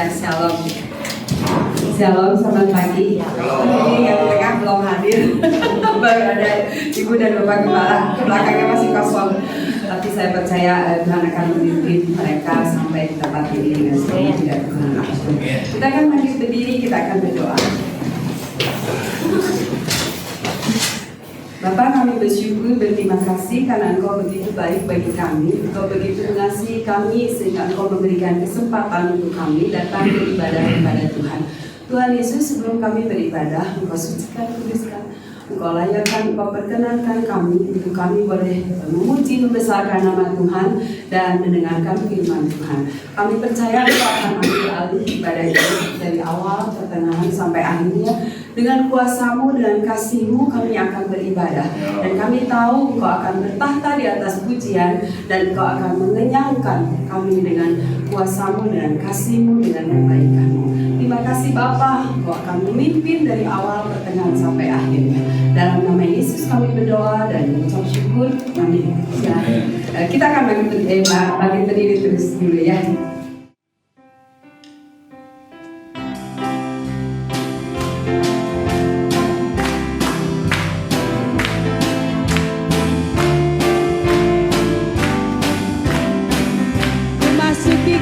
Ya, shalom. Shalom, selamat pagi. Ini yang tengah belum hadir. Baru ada ibu dan bapak gembala. Belakangnya masih kosong. Tapi saya percaya Tuhan akan memimpin mereka sampai di tempat ini dengan semua tidak Tuhan. Kita akan maju berdiri, kita akan berdoa. Bapa, kami bersyukur, berterima kasih karena Engkau begitu baik bagi kami. Engkau begitu mengasihi kami sehingga Engkau memberikan kesempatan untuk kami datang beribadah kepada Tuhan. Tuhan Yesus, sebelum kami beribadah, Engkau sucikan, kuduskan, Engkau layakkan, Engkau perkenankan kami untuk kami boleh memuji, membesarkan nama Tuhan dan mendengarkan firman Tuhan. Kami percaya Engkau akan ambil alih ibadah ini dari awal, pertengahan sampai akhirnya. Dengan kuasa-Mu, dengan kasih-Mu kami akan beribadah. Dan kami tahu Engkau akan bertahta di atas pujian. Dan Engkau akan mengenyangkan kami dengan kuasa-Mu, dengan kasih-Mu, dengan kebaikan-Mu. Terima kasih Bapa, Engkau akan memimpin dari awal, pertengahan sampai akhirnya. Dalam nama Yesus kami berdoa dan mengucap syukur. Amin. Ya. Kita akan bagi berdiri terus dulu ya.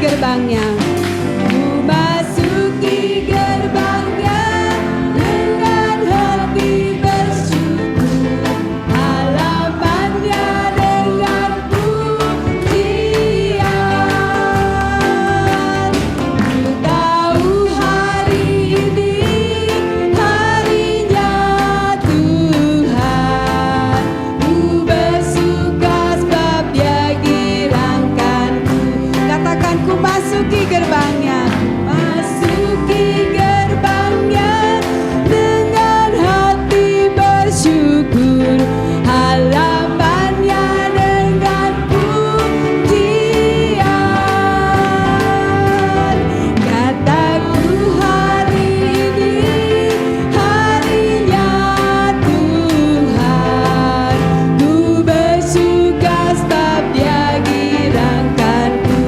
Gerbangnya, memasuki gerbangnya dengan hati bersyukur, halamannya dengan pujian. Ku tahu hari ini harinya Tuhan, ku bersuka sebab Dia girangkanku. Katakan ku masuki gerbangnya, masuki gerbangnya dengan hati bersyukur, halamannya dengan pujian. Kataku hari ini harinya Tuhan, ku bersuka sebab Dia girangkanku.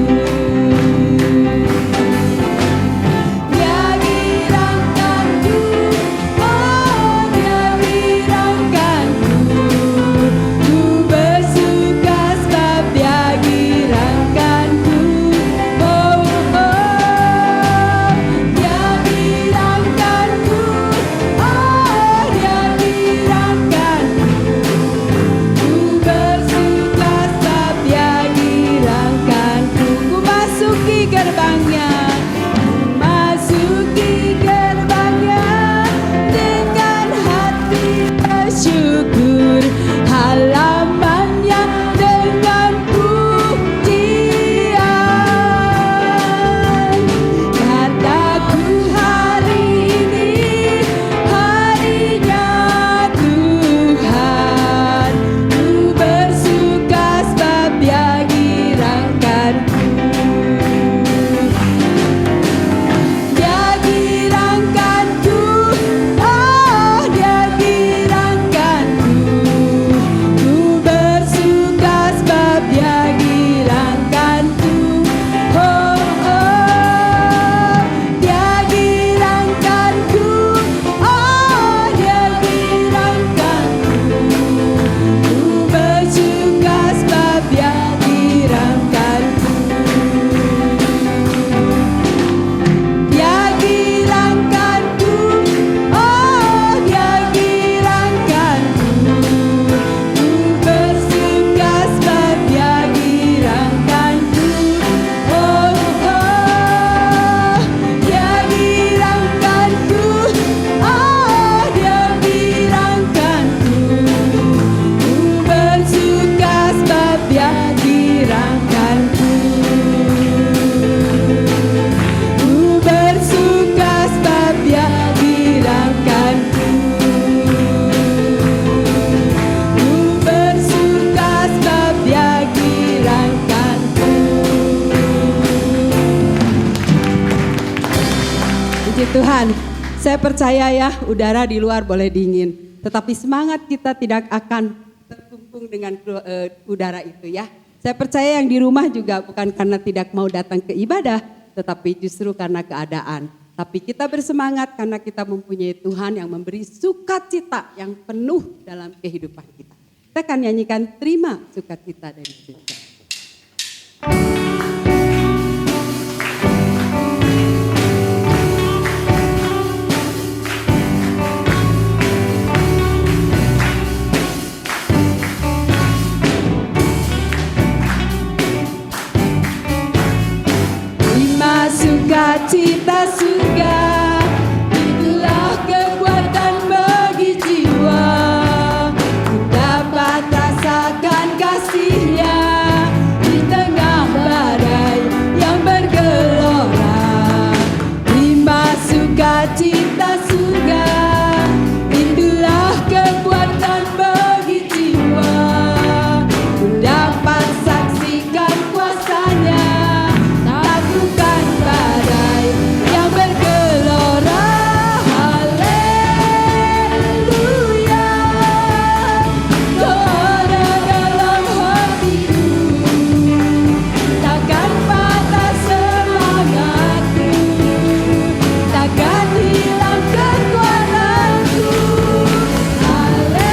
Tuhan, saya percaya ya udara di luar boleh dingin, tetapi semangat kita tidak akan terkungkung dengan udara itu ya. Saya percaya yang di rumah juga bukan karena tidak mau datang ke ibadah, tetapi justru karena keadaan. Tapi kita bersemangat karena kita mempunyai Tuhan yang memberi sukacita yang penuh dalam kehidupan kita. Kita akan nyanyikan terima sukacita dari surga. Sukacita surga, itulah kekuatan bagi jiwa. Ku dapat rasakan kasih-Nya di tengah badai yang bergelora. Terima sukacita surga, itulah kekuatan bagi jiwa. Ku dapat saksikan kuasa-Nya, takutkan badai yang bergelora. Haleluya, Kau ada dalam hatiku, takkan patah semangatku, takkan hilang kekuatanku. Haleluya,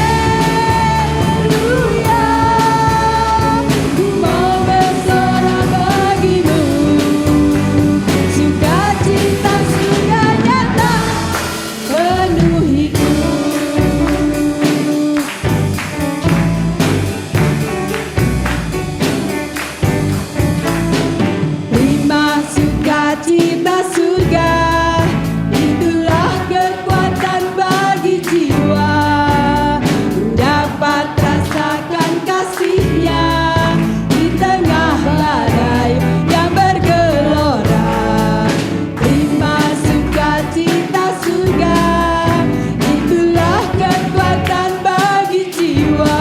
ku mau bersorak bagimu. Sukacita surga nyata penuhiku. Terima sukacita surga, itulah kekuatan bagi jiwa. Dapat rasakan kasih-Nya di tengah badai yang bergelora. Terima sukacita surga, itulah kekuatan bagi jiwa.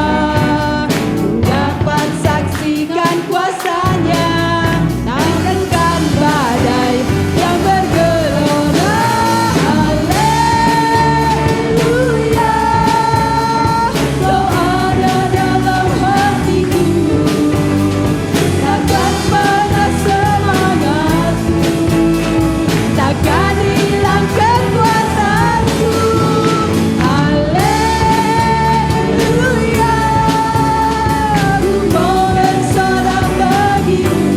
Dapat saksikan kuasa-Nya, takkan badai yang bergelora. Haleluya, Kau ada dalam hatiku, takkan pernah semangatku, takkan hilang kekuatanku. Haleluya, ku mau bersorak bagimu.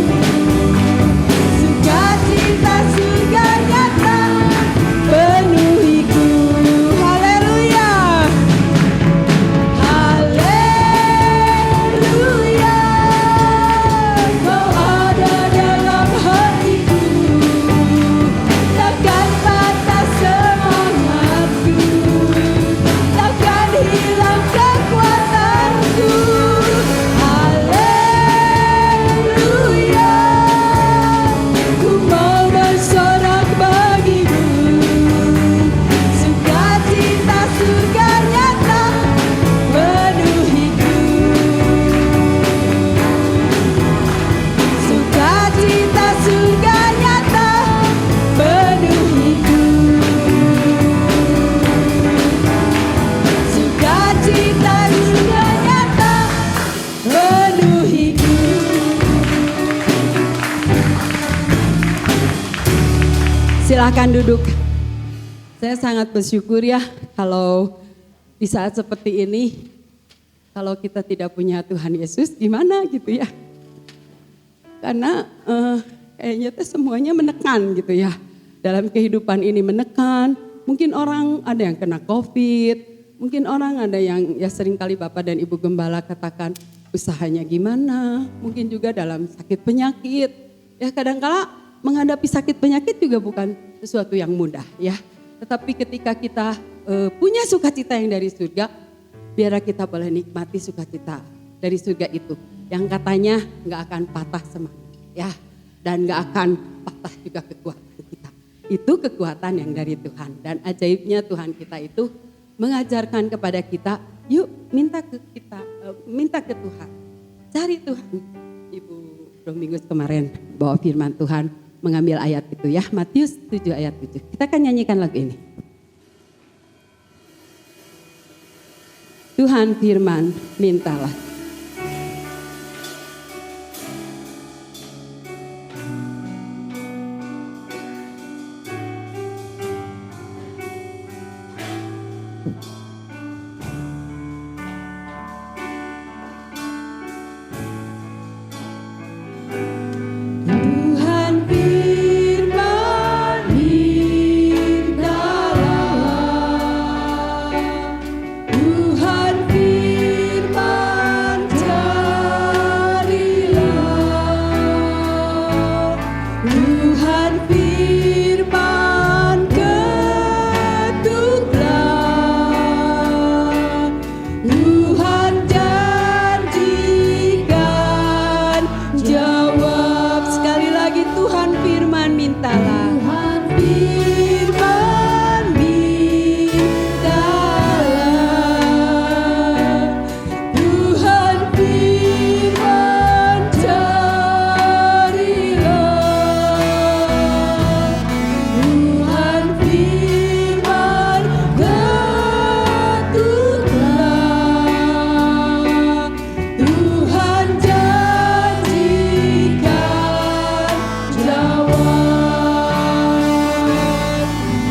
Sukacita surga nyata penuhiku. Haleluya, haleluya, Kau ada dalam hatiku, takkan patah semangatku, takkan hilang kekuatanku. Haleluya, ku mau bersorak bagimu. Sukacita surga nyata penuhiku. Sukacita surga nyata penuhiku. Sukacita surga nyata penuhiku. Silakan duduk. Saya sangat bersyukur ya kalau di saat seperti ini, kalau kita tidak punya Tuhan Yesus gimana gitu ya. Karena kayaknya tuh semuanya menekan gitu ya. Dalam kehidupan ini menekan, mungkin orang ada yang kena COVID, mungkin orang ada yang ya seringkali Bapak dan Ibu Gembala katakan usahanya gimana, mungkin juga dalam sakit penyakit. Ya kadangkala menghadapi sakit penyakit juga bukan sesuatu yang mudah ya. Tetapi ketika kita punya sukacita yang dari surga, biar kita boleh nikmati sukacita dari surga itu. Yang katanya gak akan patah semangat ya. Dan gak akan patah juga kekuatan kita. Itu kekuatan yang dari Tuhan. Dan ajaibnya Tuhan kita itu mengajarkan kepada kita, yuk minta ke Tuhan. Cari Tuhan. Ibu Domingus kemarin bawa firman Tuhan, mengambil ayat itu ya, Matius 7 ayat 7. Kita akan nyanyikan lagu ini. Tuhan firman, mintalah. Tuhan firman mintalah, Tuhan firman carilah, Tuhan firman ketuklah, Tuhan janjikan jawab. Sekali lagi Tuhan firman mintalah. Tuhan firman mintalah, Tuhan firman carilah, Tuhan firman ketuklah, Tuhan janjikan jawab.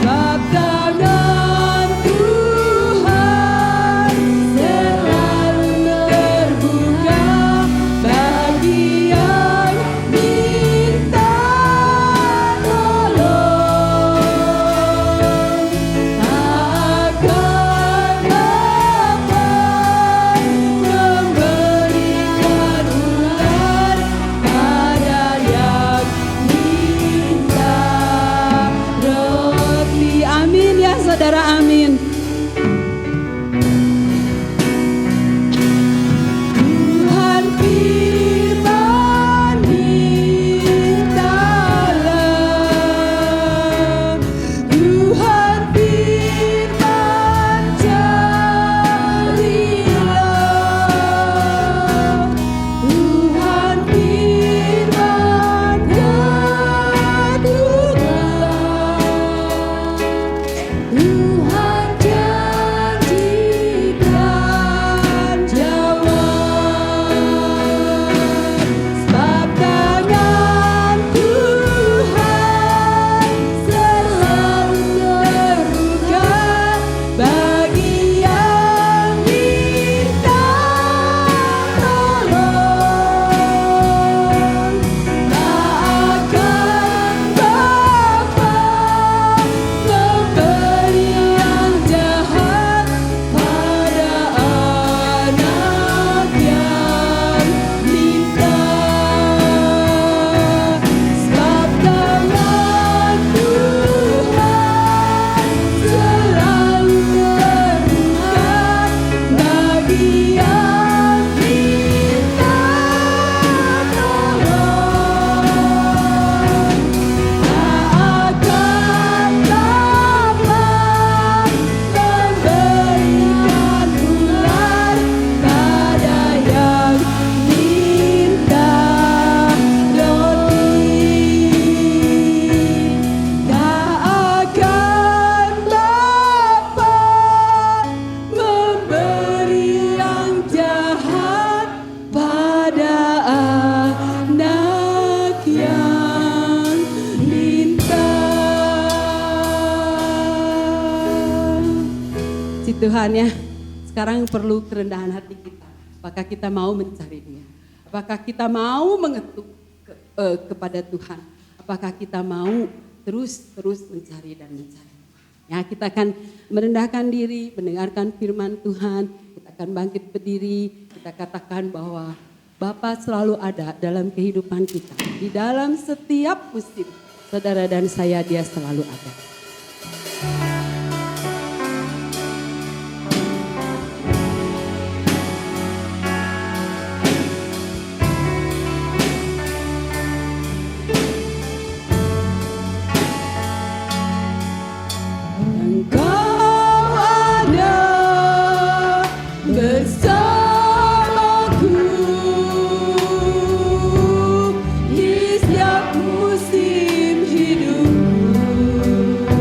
Bab tangan Tuhan selalu terbuka bagi yang minta tolong. Takkan dapat memberikan ular pada yang minta roti. Amin ya saudara, amin. Tuhan firman mintalah, Tuhan firman carilah, Tuhan firman ketuklah, Tuhan janjikan jawab. Sebab tangan Tuhan selalu terbuka bagi yang minta tolong. Takkan Bapa memberi yang jahat pada anak yang minta. Sebab tangan Tuhan selalu terbuka bagi yang minta tolong. Takkan dapat memberikan ular pada yang minta roti. Takkan dapat memberi yang jahat pada anak yang minta. Si Tuhan ya, sekarang perlu kerendahan hati kita. Apakah kita mau mencari Dia? Apakah kita mau mengetuk kepada Tuhan? Apakah kita mau terus mencari dan mencari? Ya, kita akan merendahkan diri, mendengarkan firman Tuhan. Kita akan bangkit berdiri, kita katakan bahwa Bapa selalu ada dalam kehidupan kita. Di dalam setiap musim, saudara dan saya, Dia selalu ada. Engkau ada bersamaku di setiap musim hidupku.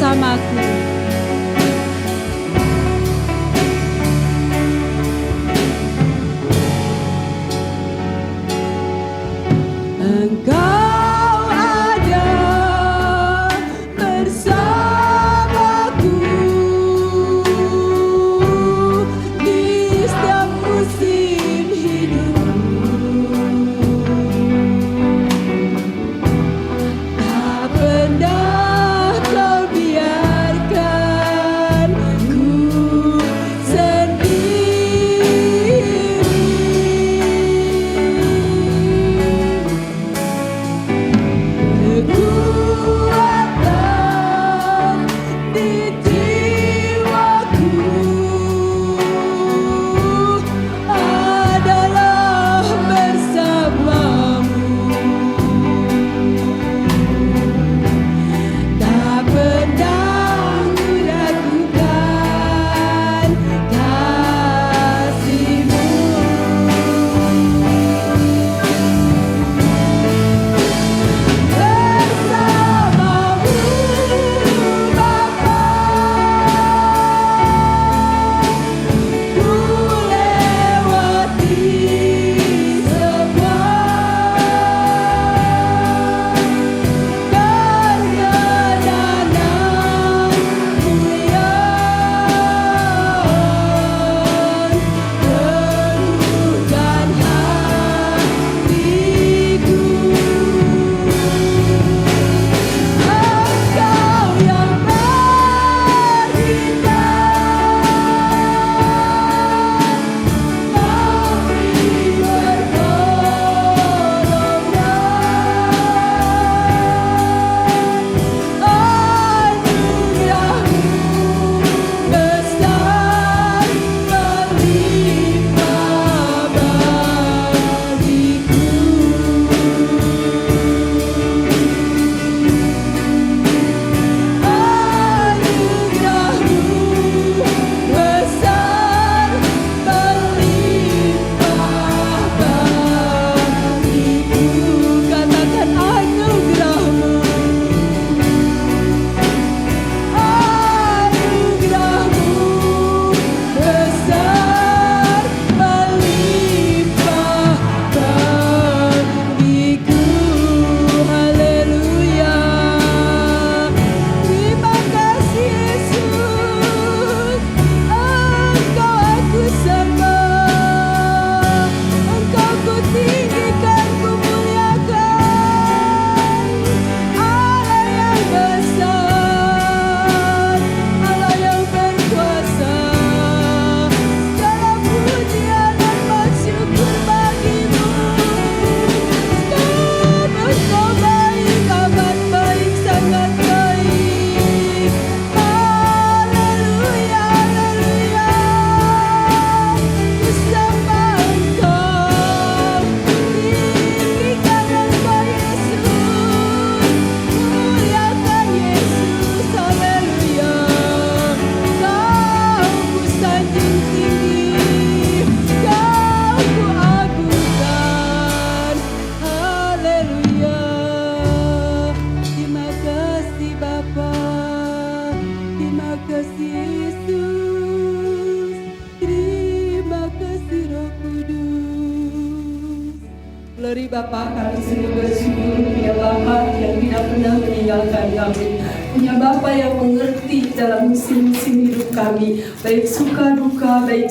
bersamaku. Engkau ada bersamaku di setiap musim hidupku. Tak pernah kau biarkan ku sendiri. Kekuatan di jiwaku adalah bersamamu. Tak pernah ku ragukan kasih-Mu. Bersamamu Bapa, ku lewati semua perjalanan mulia, teguhkan hatiku. Engkau yang bertindak memberi pertolongan, anugerah-Mu besar melimpah bagiku. Anugerah-Mu besar melimpah bagiku. Katakan anugerah-Mu. Anugerah-Mu besar melimpah bagiku. Haleluya. Terima kasih Yesus. Engkau aku sembah, Engkau ku tinggikan, ku muliakan. Allah yang besar, Allah yang berkuasa, segala pujian dan bersyukur bagi-Mu. Sebab Engkau baik, amat baik, sangat baik. Haleluya, haleluya. Ku sembah Engkau, tinggikan Engkau Yesus, muliakan Yesus. Haleluya. Kau ku sanjung tinggi, Kau ku agungkan. Haleluya. Terima kasih Bapa, terima kasih Yesus, terima kasih Roh Kudus. Glory Bapa, kami sungguh bersyukur punya Bapa yang tidak pernah meninggalkan kami, punya Bapa yang mengerti dalam musim-musim hidup kami, baik suka duka, baik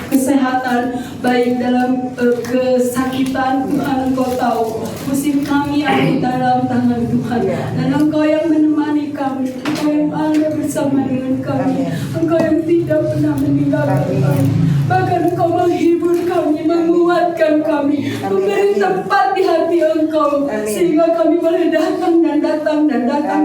kesehatan, baik dalam kesakitan. Tuhan, Engkau tahu musim kami ada dalam tangan Tuhan, dan Engkau yang menemani kami, Engkau yang ada bersama dengan kami, Engkau yang tidak pernah meninggalkan kami, bahkan Engkau menghibur kami, menguatkan kami, memberi tempat di hati Engkau, sehingga kami boleh datang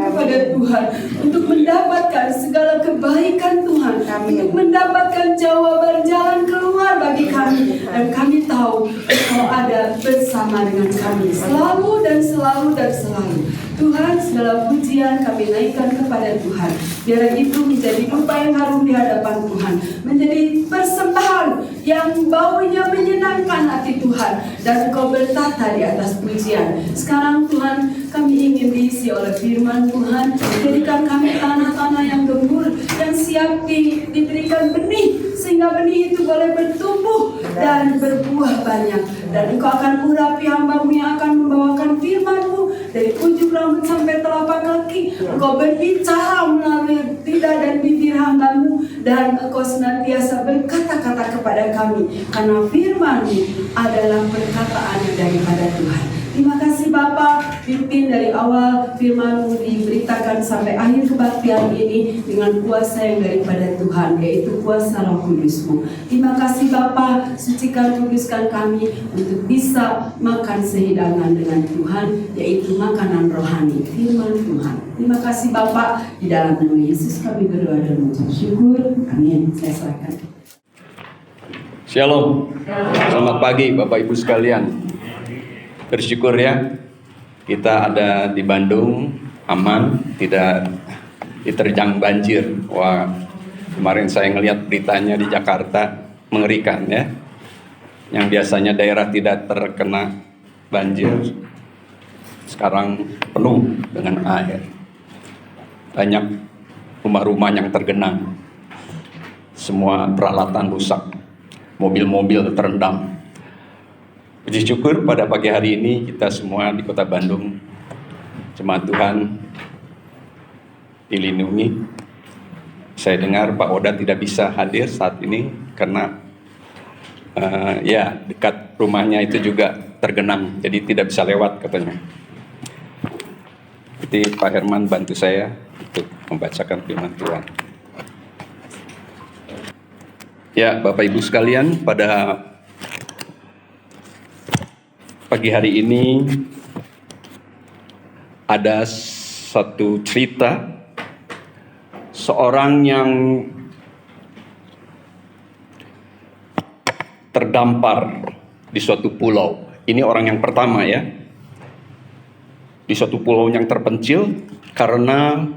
kepada Tuhan untuk mendapatkan segala kebaikan Tuhan, untuk mendapatkan jawaban jalan keluar bagi kami. Dan kami tahu Engkau ada bersama dengan kami selalu dan selalu dan selalu. Tuhan, segala pujian kami naikkan kepada Tuhan. Biar itu menjadi rupa yang harum di hadapan Tuhan, menjadi persembahan yang baunya menyenangkan hati Tuhan, dan Engkau bertata di atas pujian. Sekarang Tuhan, Kami ingin diisi oleh firman Tuhan. Jadikan kami tanah-tanah yang gembur, yang siap diberikan benih, sehingga benih itu boleh bertumbuh dan berbuah banyak. Dan Engkau akan urapi hamba-Mu yang akan membawakan firman-Mu dari ujung rambut sampai telapak kaki. Engkau berbicara melalui lidah dan bibir hamba-Mu, dan Engkau senantiasa berkata-kata kepada kami, karena firman-Mu adalah perkataan daripada Tuhan. Terima kasih Bapa, pimpin dari awal firman-Mu diberitakan sampai akhir kebaktian ini dengan kuasa yang daripada Tuhan, yaitu kuasa Roh Kudus-Mu. Terima kasih Bapa, sucikan kuduskan kami untuk bisa makan sehidangan dengan Tuhan, yaitu makanan rohani, firman Tuhan. Terima kasih Bapa, di dalam nama Yesus kami berdoa dan mengucap syukur. Amin. Saya serahkan. Shalom. Selamat pagi Bapak Ibu sekalian. Bersyukur ya, kita ada di Bandung aman, tidak diterjang banjir. Wah, kemarin saya ngelihat beritanya di Jakarta, mengerikan ya. Yang biasanya daerah tidak terkena banjir, sekarang penuh dengan air. Banyak rumah-rumah yang tergenang, semua peralatan rusak, mobil-mobil terendam. Puji syukur pada pagi hari ini kita semua di Kota Bandung, jemaat Tuhan dilindungi. Saya dengar Pak Oda tidak bisa hadir saat ini karena dekat rumahnya itu juga tergenang, jadi tidak bisa lewat katanya. Jadi Pak Herman bantu saya untuk membacakan firman Tuhan. Ya, Bapak Ibu sekalian, pada pagi hari ini ada satu cerita seorang yang terdampar di suatu pulau. Ini orang yang pertama ya, di suatu pulau yang terpencil karena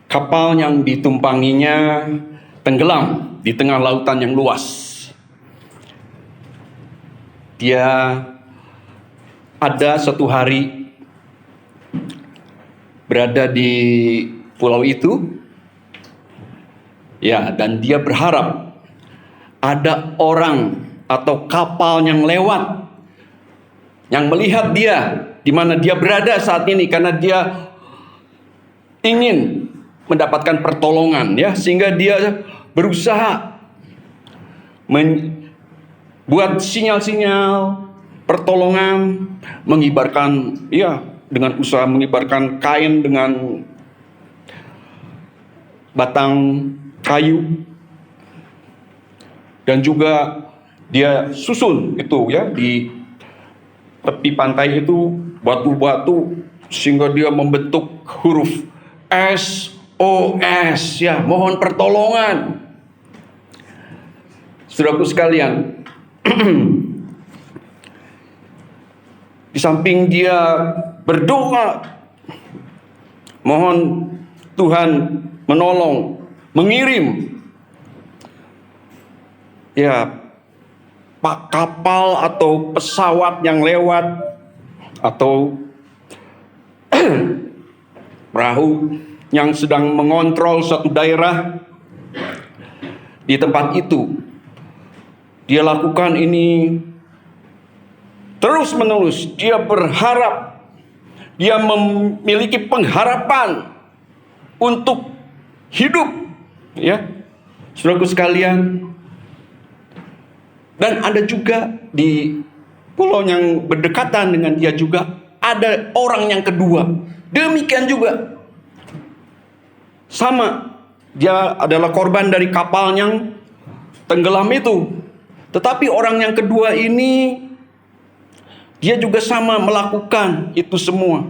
kapal yang ditumpanginya tenggelam di tengah lautan yang luas. Dia ada satu hari berada di pulau itu, ya, dan dia berharap ada orang atau kapal yang lewat, yang melihat dia di mana dia berada saat ini, karena dia ingin mendapatkan pertolongan, ya, sehingga dia berusaha membuat sinyal-sinyal pertolongan, mengibarkan, ya, dengan usaha mengibarkan kain dengan batang kayu, dan juga dia susun itu ya di tepi pantai itu batu-batu sehingga dia membentuk huruf SOS, ya, mohon pertolongan. Saudaraku sekalian, di samping dia berdoa, mohon Tuhan menolong, mengirim, ya, pak kapal atau pesawat yang lewat atau perahu yang sedang mengontrol suatu daerah di tempat itu. Dia lakukan ini terus menerus. Dia berharap, dia memiliki pengharapan untuk hidup, ya, saudaraku sekalian. Dan ada juga di pulau yang berdekatan dengan dia juga ada orang yang kedua, demikian juga sama, dia adalah korban dari kapal yang tenggelam itu. Tetapi orang yang kedua ini, dia juga sama melakukan itu semua.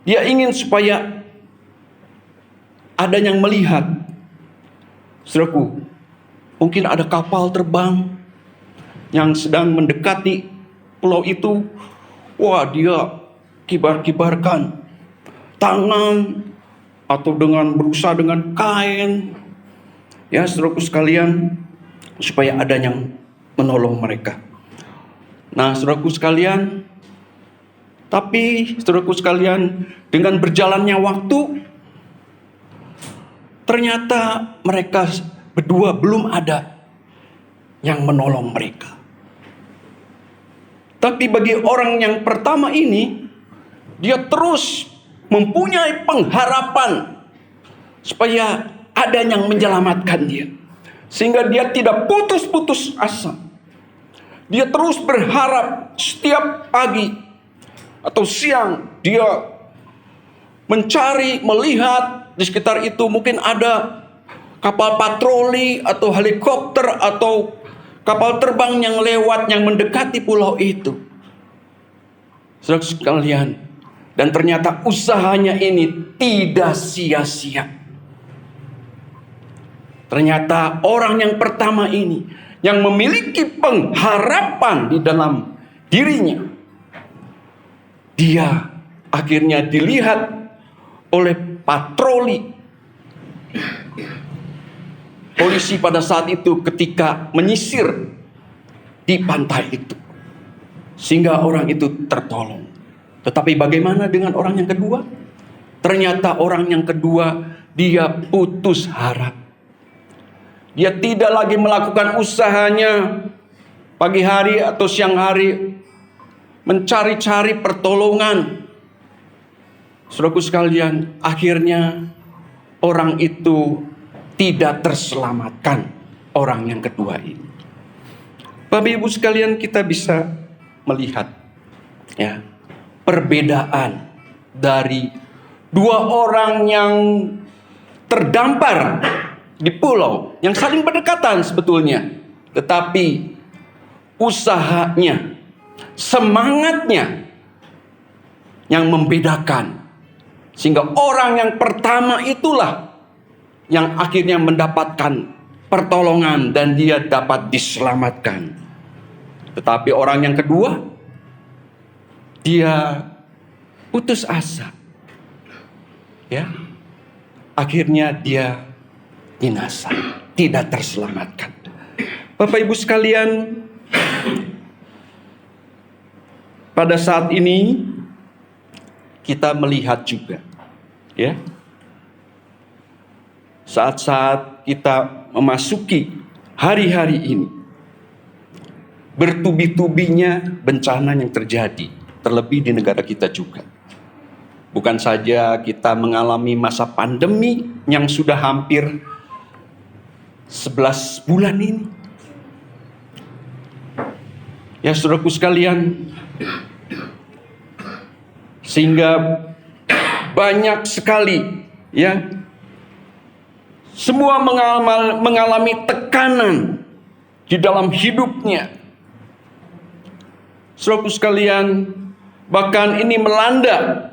Dia ingin supaya ada yang melihat. Saudaraku, mungkin ada kapal terbang yang sedang mendekati pulau itu. Wah, dia kibar-kibarkan tangan atau dengan berusaha dengan kain, ya, saudaraku sekalian, supaya ada yang menolong mereka. Nah, saudaraku sekalian, Tapi saudaraku sekalian, dengan berjalannya waktu, ternyata mereka berdua belum ada yang menolong mereka. Tapi bagi orang yang pertama ini, dia terus mempunyai pengharapan supaya ada yang menyelamatkan dia. Sehingga dia tidak putus-putus asa. Dia terus berharap setiap pagi atau siang dia mencari, melihat di sekitar itu mungkin ada kapal patroli atau helikopter atau kapal terbang yang lewat yang mendekati pulau itu. Saudara sekalian, dan ternyata usahanya ini tidak sia-sia. Ternyata orang yang pertama ini yang memiliki pengharapan di dalam dirinya, dia akhirnya dilihat oleh patroli polisi pada saat itu ketika menyisir di pantai itu, sehingga orang itu tertolong. Tetapi bagaimana dengan orang yang kedua? Ternyata orang yang kedua dia putus harap. Dia tidak lagi melakukan usahanya pagi hari atau siang hari mencari-cari pertolongan. Saudaraku sekalian, akhirnya orang itu tidak terselamatkan, orang yang kedua ini. Bapak Ibu sekalian, kita bisa melihat ya, perbedaan dari dua orang yang terdampar di pulau yang saling berdekatan sebetulnya, tetapi usahanya, semangatnya yang membedakan, sehingga orang yang pertama itulah yang akhirnya mendapatkan pertolongan dan dia dapat diselamatkan. Tetapi orang yang kedua, dia putus asa. Ya. Akhirnya dia binasa, tidak terselamatkan. Bapak Ibu sekalian, pada saat ini kita melihat juga, ya, saat-saat kita memasuki hari-hari ini, bertubi-tubinya bencana yang terjadi, terlebih di negara kita juga. Bukan saja kita mengalami masa pandemi yang sudah hampir 11 bulan ini. Ya saudaraku sekalian, sehingga banyak sekali ya, semua mengalami tekanan di dalam hidupnya. Saudaraku sekalian, bahkan ini melanda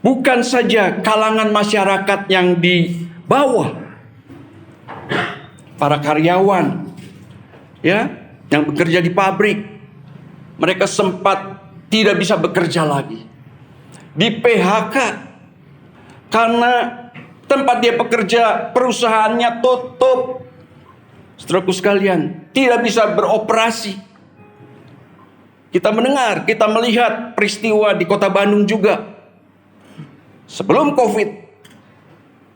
bukan saja kalangan masyarakat yang di bawah, para karyawan ya, yang bekerja di pabrik, mereka sempat tidak bisa bekerja lagi, di PHK karena tempat dia bekerja, perusahaannya tutup. Saudaraku sekalian, tidak bisa beroperasi. Kita mendengar, kita melihat peristiwa di Kota Bandung juga. Sebelum Covid,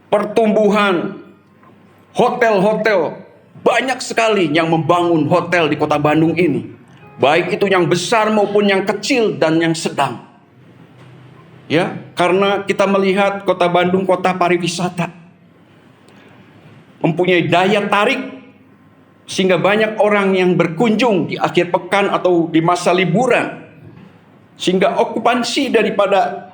pertumbuhan hotel-hotel, banyak sekali yang membangun hotel di Kota Bandung ini. Baik itu yang besar maupun yang kecil dan yang sedang. Ya, karena kita melihat Kota Bandung kota pariwisata, mempunyai daya tarik sehingga banyak orang yang berkunjung di akhir pekan atau di masa liburan, sehingga okupansi daripada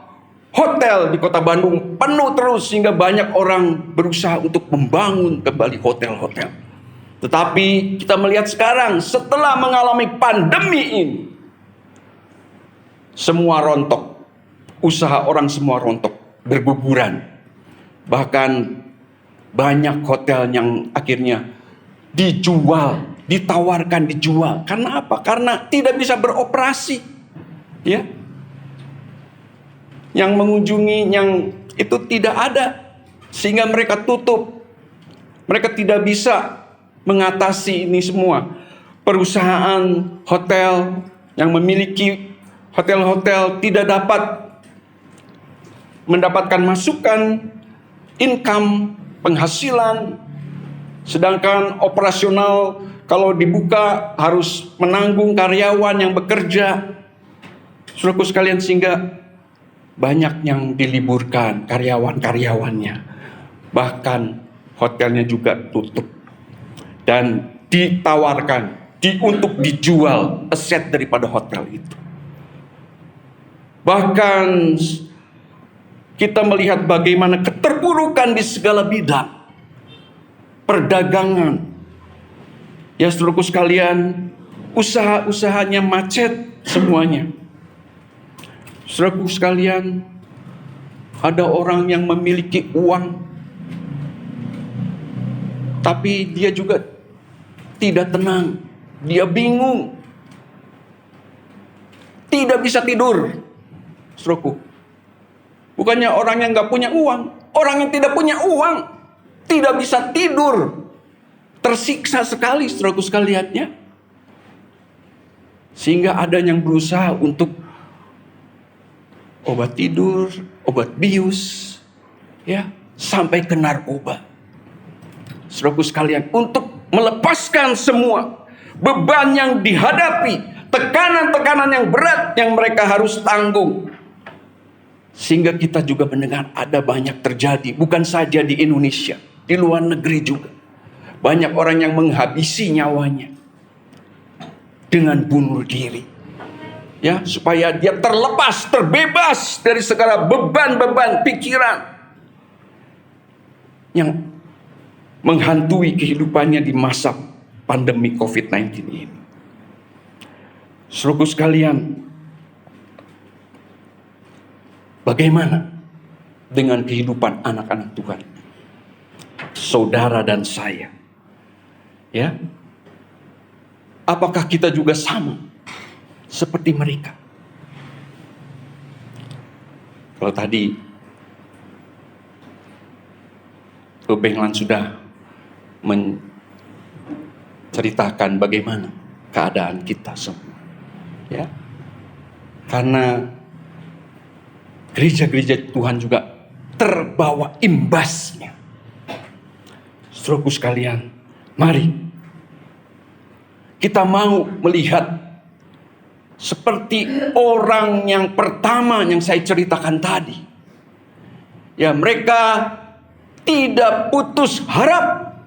hotel di Kota Bandung penuh terus, sehingga banyak orang berusaha untuk membangun kembali hotel-hotel. Tetapi kita melihat sekarang setelah mengalami pandemi ini, semua rontok. Usaha orang semua rontok, berguguran. Bahkan banyak hotel yang akhirnya dijual, ditawarkan dijual. Karena apa? Karena tidak bisa beroperasi. Ya. Yang mengunjungi yang itu tidak ada, sehingga mereka tutup. Mereka tidak bisa mengatasi ini semua. Perusahaan hotel yang memiliki hotel-hotel tidak dapat mendapatkan masukan, income, penghasilan, sedangkan operasional kalau dibuka harus menanggung karyawan yang bekerja. Saudaraku sekalian, sehingga banyak yang diliburkan karyawan-karyawannya. Bahkan hotelnya juga tutup. Dan ditawarkan untuk dijual aset daripada hotel itu. Bahkan kita melihat bagaimana keterpurukan di segala bidang. Perdagangan. Ya saudaraku sekalian, usaha-usahanya macet semuanya. Saudaraku sekalian, ada orang yang memiliki uang, tapi dia juga tidak tenang. Dia bingung. Tidak bisa tidur. Saudaraku. Bukannya orang yang gak punya uang. Orang yang tidak punya uang tidak bisa tidur. Tersiksa sekali saudaraku sekalian ya. Sehingga ada yang berusaha untuk obat tidur, obat bius, ya, sampai ke narkoba. Saudaraku sekalian, untuk melepaskan semua beban yang dihadapi, tekanan-tekanan yang berat yang mereka harus tanggung. Sehingga kita juga mendengar ada banyak terjadi, bukan saja di Indonesia, di luar negeri juga. Banyak orang yang menghabisi nyawanya dengan bunuh diri. Ya, supaya dia terlepas, terbebas dari segala beban-beban pikiran yang menghantui kehidupannya di masa pandemi COVID-19 ini. Saudaraku sekalian, bagaimana dengan kehidupan anak-anak Tuhan? Saudara dan saya. Ya. Apakah kita juga sama seperti mereka? Kalau tadi Benglan sudah menceritakan bagaimana keadaan kita semua. Ya. Karena gereja-gereja Tuhan juga terbawa imbasnya. Saudaraku sekalian, mari kita mau melihat seperti orang yang pertama yang saya ceritakan tadi. Ya, mereka tidak putus harap.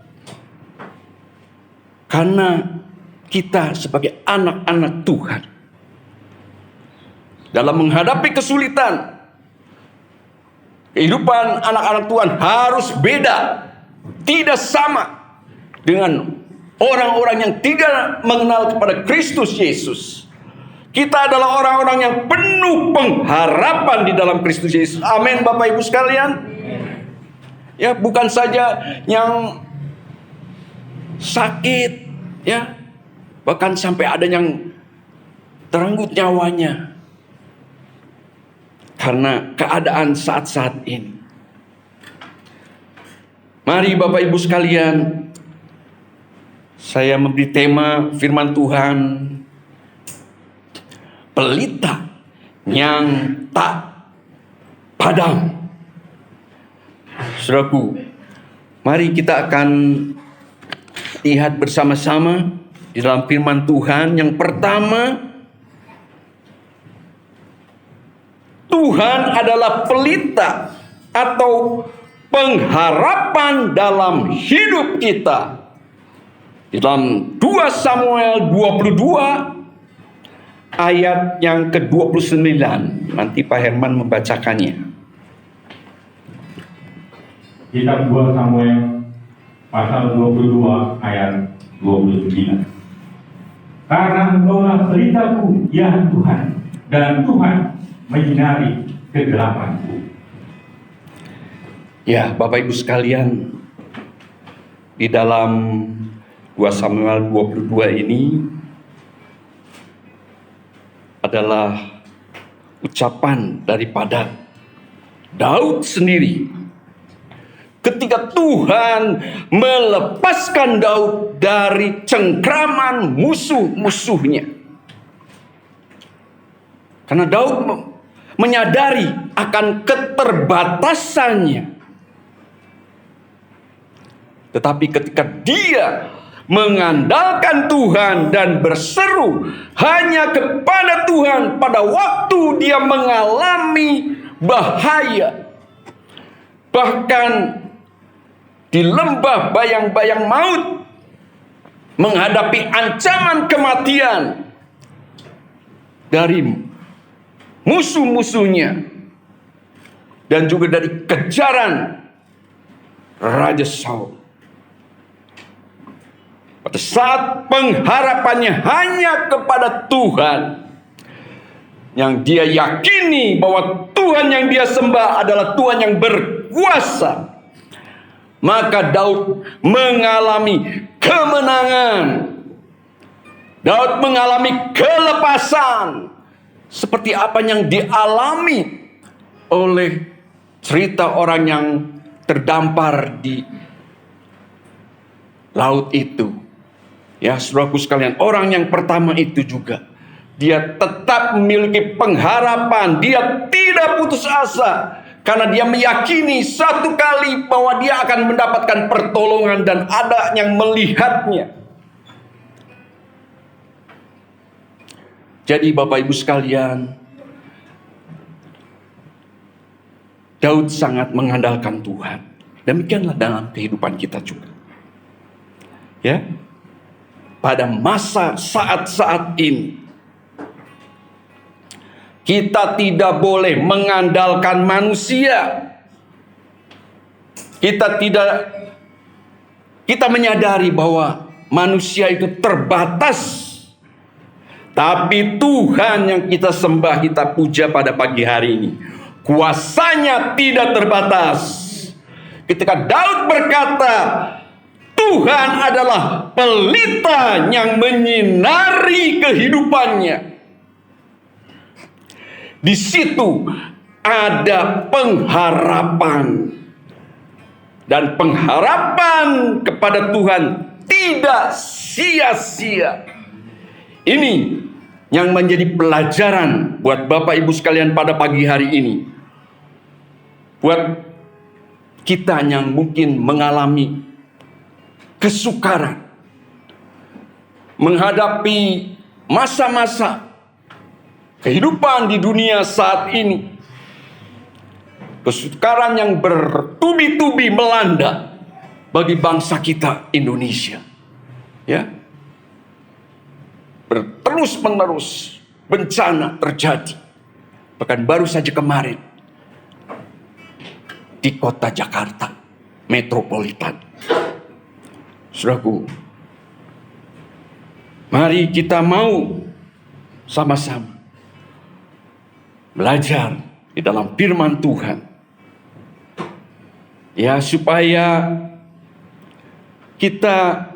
Karena kita sebagai anak-anak Tuhan, dalam menghadapi kesulitan, kehidupan anak-anak Tuhan harus beda. Tidak sama dengan orang-orang yang tidak mengenal kepada Kristus Yesus. Kita adalah orang-orang yang penuh pengharapan di dalam Kristus Yesus. Amin, Bapak Ibu sekalian. Ya, bukan saja yang sakit, ya, bahkan sampai ada yang terenggut nyawanya karena keadaan saat-saat ini. Mari Bapak Ibu sekalian, saya memberi tema firman Tuhan, pelita yang tak padam. Saudaraku, mari kita akan lihat bersama-sama di dalam firman Tuhan. Yang pertama, Tuhan adalah pelita atau pengharapan dalam hidup kita. Di dalam 2 Samuel 22 ayat yang ke-29. Nanti Pak Herman membacakannya. Kitab 2 Samuel pasal 22 ayat 29. Karena Engkaulah pelitaku, ya Tuhan, dan Tuhan menyinari kegelapanku. Ya, Bapak Ibu sekalian, di dalam 2 Samuel 22 ini adalah ucapan daripada Daud sendiri. Ketika Tuhan melepaskan Daud dari cengkraman musuh-musuhnya. Karena Daud menyadari akan keterbatasannya. Tetapi ketika dia mengandalkan Tuhan dan berseru hanya kepada Tuhan pada waktu dia mengalami bahaya, bahkan di lembah bayang-bayang maut, menghadapi ancaman kematian dari musuh-musuhnya dan juga dari kejaran Raja Saul. Pada saat pengharapannya hanya kepada Tuhan, yang dia yakini bahwa Tuhan yang dia sembah adalah Tuhan yang berkuasa, maka Daud mengalami kemenangan. Daud mengalami kelepasan seperti apa yang dialami oleh cerita orang yang terdampar di laut itu. Ya, saudaraku sekalian, orang yang pertama itu juga, dia tetap memiliki pengharapan, dia tidak putus asa, karena dia meyakini satu kali bahwa dia akan mendapatkan pertolongan dan ada yang melihatnya. Jadi Bapak Ibu sekalian, Daud sangat mengandalkan Tuhan. Demikianlah dalam kehidupan kita juga. Ya, pada masa saat-saat ini, kita tidak boleh mengandalkan manusia. Kita menyadari bahwa manusia itu terbatas. Tapi Tuhan yang kita sembah, kita puja pada pagi hari ini, kuasanya tidak terbatas. Ketika Daud berkata, Tuhan adalah pelita yang menyinari kehidupannya, di situ ada pengharapan. Dan pengharapan kepada Tuhan tidak sia-sia. Ini yang menjadi pelajaran buat Bapak Ibu sekalian pada pagi hari ini. Buat kita yang mungkin mengalami kesukaran, menghadapi masa-masa kehidupan di dunia saat ini. Kesukaran yang bertubi-tubi melanda bagi bangsa kita Indonesia. Ya. Berterus-menerus bencana terjadi. Bahkan baru saja kemarin di kota Jakarta metropolitan. Saudaraku, mari kita mau sama-sama belajar di dalam firman Tuhan. Ya, supaya kita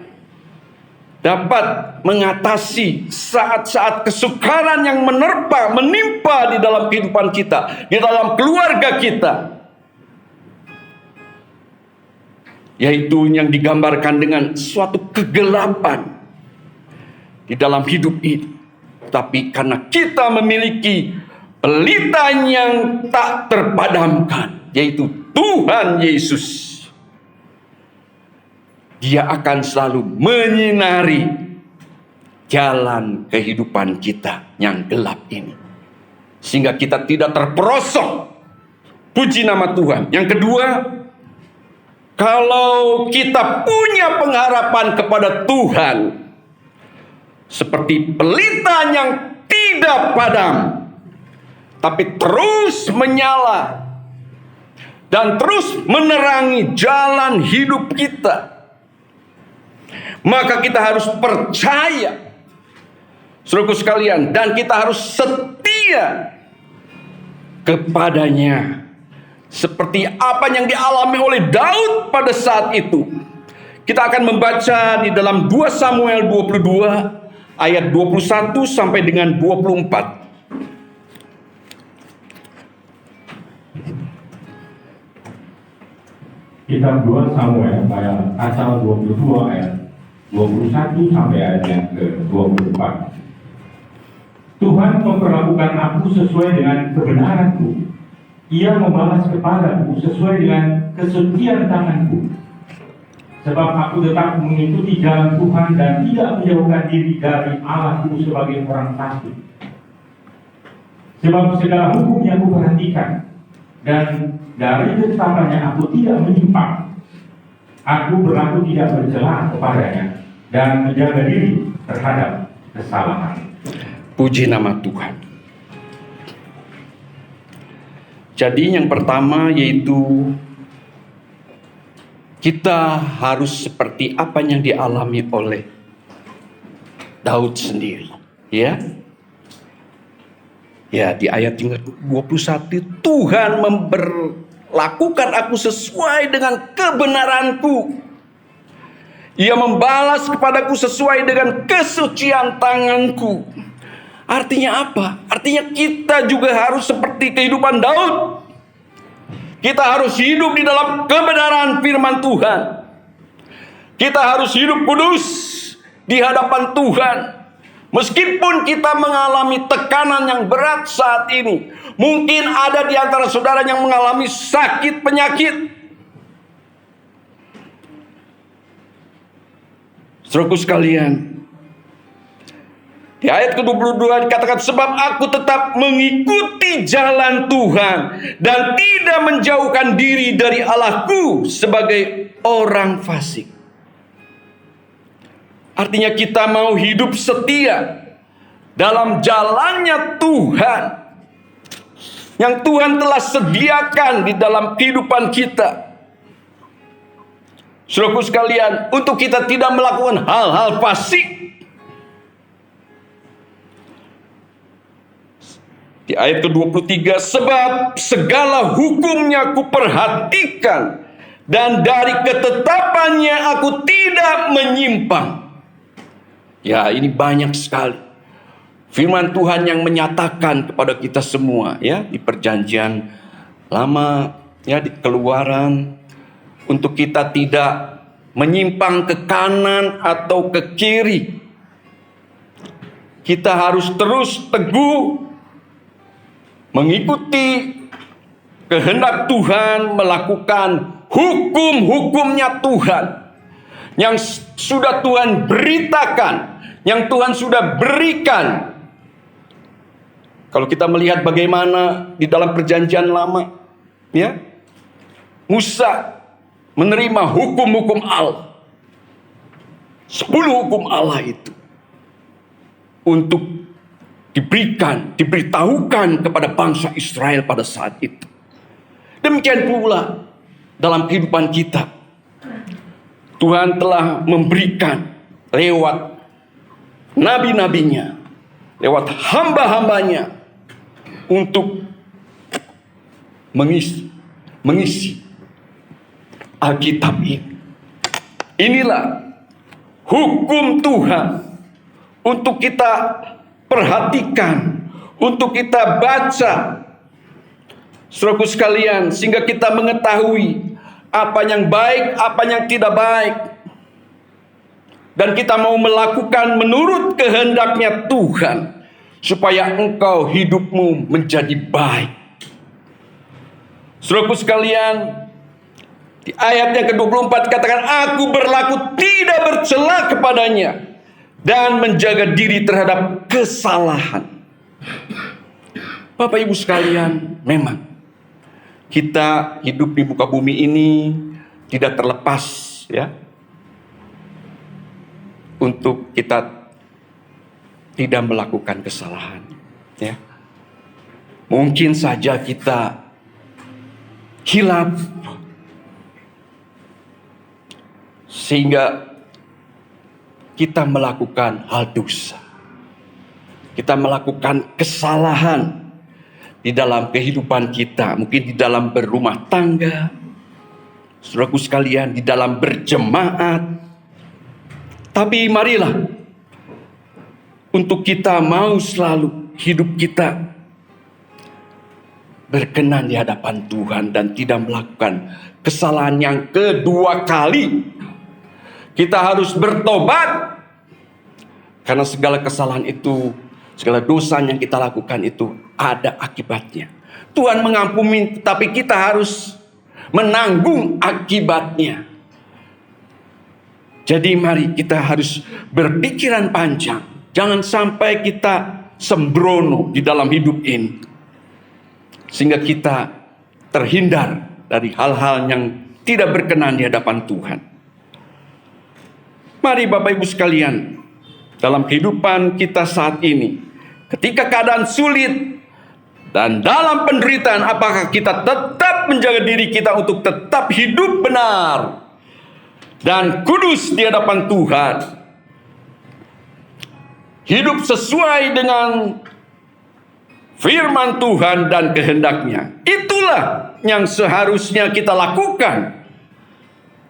dapat mengatasi saat-saat kesukaran yang menimpa di dalam kehidupan kita, di dalam keluarga kita. Yaitu yang digambarkan dengan suatu kegelapan di dalam hidup ini. Tapi karena kita memiliki pelita yang tak terpadamkan, yaitu Tuhan Yesus, Dia akan selalu menyinari jalan kehidupan kita yang gelap ini, sehingga kita tidak terperosok. Puji nama Tuhan. Yang kedua, kalau kita punya pengharapan kepada Tuhan, seperti pelita yang tidak padam, tapi terus menyala dan terus menerangi jalan hidup kita, maka kita harus percaya, saudaraku sekalian, dan kita harus setia kepadanya. Seperti apa yang dialami oleh Daud pada saat itu. Kita akan membaca di dalam 2 Samuel 22 ayat 21 sampai dengan 24. Kitab 2 Samuel pasal 22 ayat 21 sampai ayat yang ke-24. Tuhan memperlakukan aku sesuai dengan kebenaranku. Ia membalas kepadaku sesuai dengan kesetiaan tanganku. Sebab aku tetap mengikuti jalan Tuhan dan tidak menjauhkan diri dari Allahku sebagai orang fasik. Sebab segala hukumnya aku perhatikan, dan dari ketetapannya aku tidak menyimpang. Aku berlaku tidak bercela kepadanya dan menjaga diri terhadap kesalahan. Puji nama Tuhan. Jadi yang pertama yaitu kita harus seperti apa yang dialami oleh Daud sendiri, ya. Ya, di ayat 21, Tuhan memperlakukan aku sesuai dengan kebenaranku. Ia membalas kepadaku sesuai dengan kesucian tanganku. Artinya apa? Artinya kita juga harus seperti kehidupan Daud. Kita harus hidup di dalam kebenaran firman Tuhan. Kita harus hidup kudus di hadapan Tuhan. Meskipun kita mengalami tekanan yang berat saat ini. Mungkin ada di antara saudara yang mengalami sakit penyakit. Saudaraku sekalian, di ayat ke-22 dikatakan, sebab aku tetap mengikuti jalan Tuhan dan tidak menjauhkan diri dari Allahku sebagai orang fasik. Artinya kita mau hidup setia dalam jalannya Tuhan yang Tuhan telah sediakan di dalam kehidupan kita. Saudaraku sekalian, untuk kita tidak melakukan hal-hal fasik. Di ayat ke-23, sebab segala hukumnya kuperhatikan dan dari ketetapannya aku tidak menyimpang. Ya, ini banyak sekali firman Tuhan yang menyatakan kepada kita semua, ya, di perjanjian lama, ya, di Keluaran, untuk kita tidak menyimpang ke kanan atau ke kiri. Kita harus terus teguh mengikuti kehendak Tuhan, melakukan hukum-hukumnya Tuhan yang sudah Tuhan beritakan, yang Tuhan sudah berikan. Kalau kita melihat bagaimana di dalam perjanjian lama, ya, Musa menerima hukum-hukum Allah, 10 hukum Allah itu untuk diberitahukan kepada bangsa Israel pada saat itu. Demikian pula dalam kehidupan kita, Tuhan telah memberikan lewat nabi-nabinya, lewat hamba-hambanya untuk mengisi Alkitab ini. Inilah hukum Tuhan untuk kita perhatikan, untuk kita baca, saudaraku sekalian, sehingga kita mengetahui apa yang baik, apa yang tidak baik, dan kita mau melakukan menurut kehendaknya Tuhan, supaya engkau hidupmu menjadi baik. Saudaraku sekalian, di ayat yang ke-24 katakan, aku berlaku tidak bercela kepadanya dan menjaga diri terhadap kesalahan. Bapak Ibu sekalian, memang kita hidup di muka bumi ini tidak terlepas, ya, untuk kita tidak melakukan kesalahan, ya. Mungkin saja kita hilaf sehingga kita melakukan hal dosa. Kita melakukan kesalahan di dalam kehidupan kita, mungkin di dalam berumah tangga, saudaraku sekalian, di dalam berjemaat. Tapi marilah untuk kita mau selalu hidup kita berkenan di hadapan Tuhan dan tidak melakukan kesalahan yang kedua kali. Kita harus bertobat, karena segala kesalahan itu Segala dosa yang kita lakukan itu ada akibatnya. Tuhan mengampuni, tapi kita harus menanggung akibatnya. Jadi mari kita harus berpikiran panjang. Jangan sampai kita sembrono di dalam hidup ini, sehingga kita terhindar dari hal-hal yang tidak berkenan di hadapan Tuhan. Mari Bapak Ibu sekalian, dalam kehidupan kita saat ini, ketika keadaan sulit dan dalam penderitaan, apakah kita tetap menjaga diri kita untuk tetap hidup benar dan kudus di hadapan Tuhan? Hidup sesuai dengan firman Tuhan dan kehendaknya. Itulah yang seharusnya kita lakukan.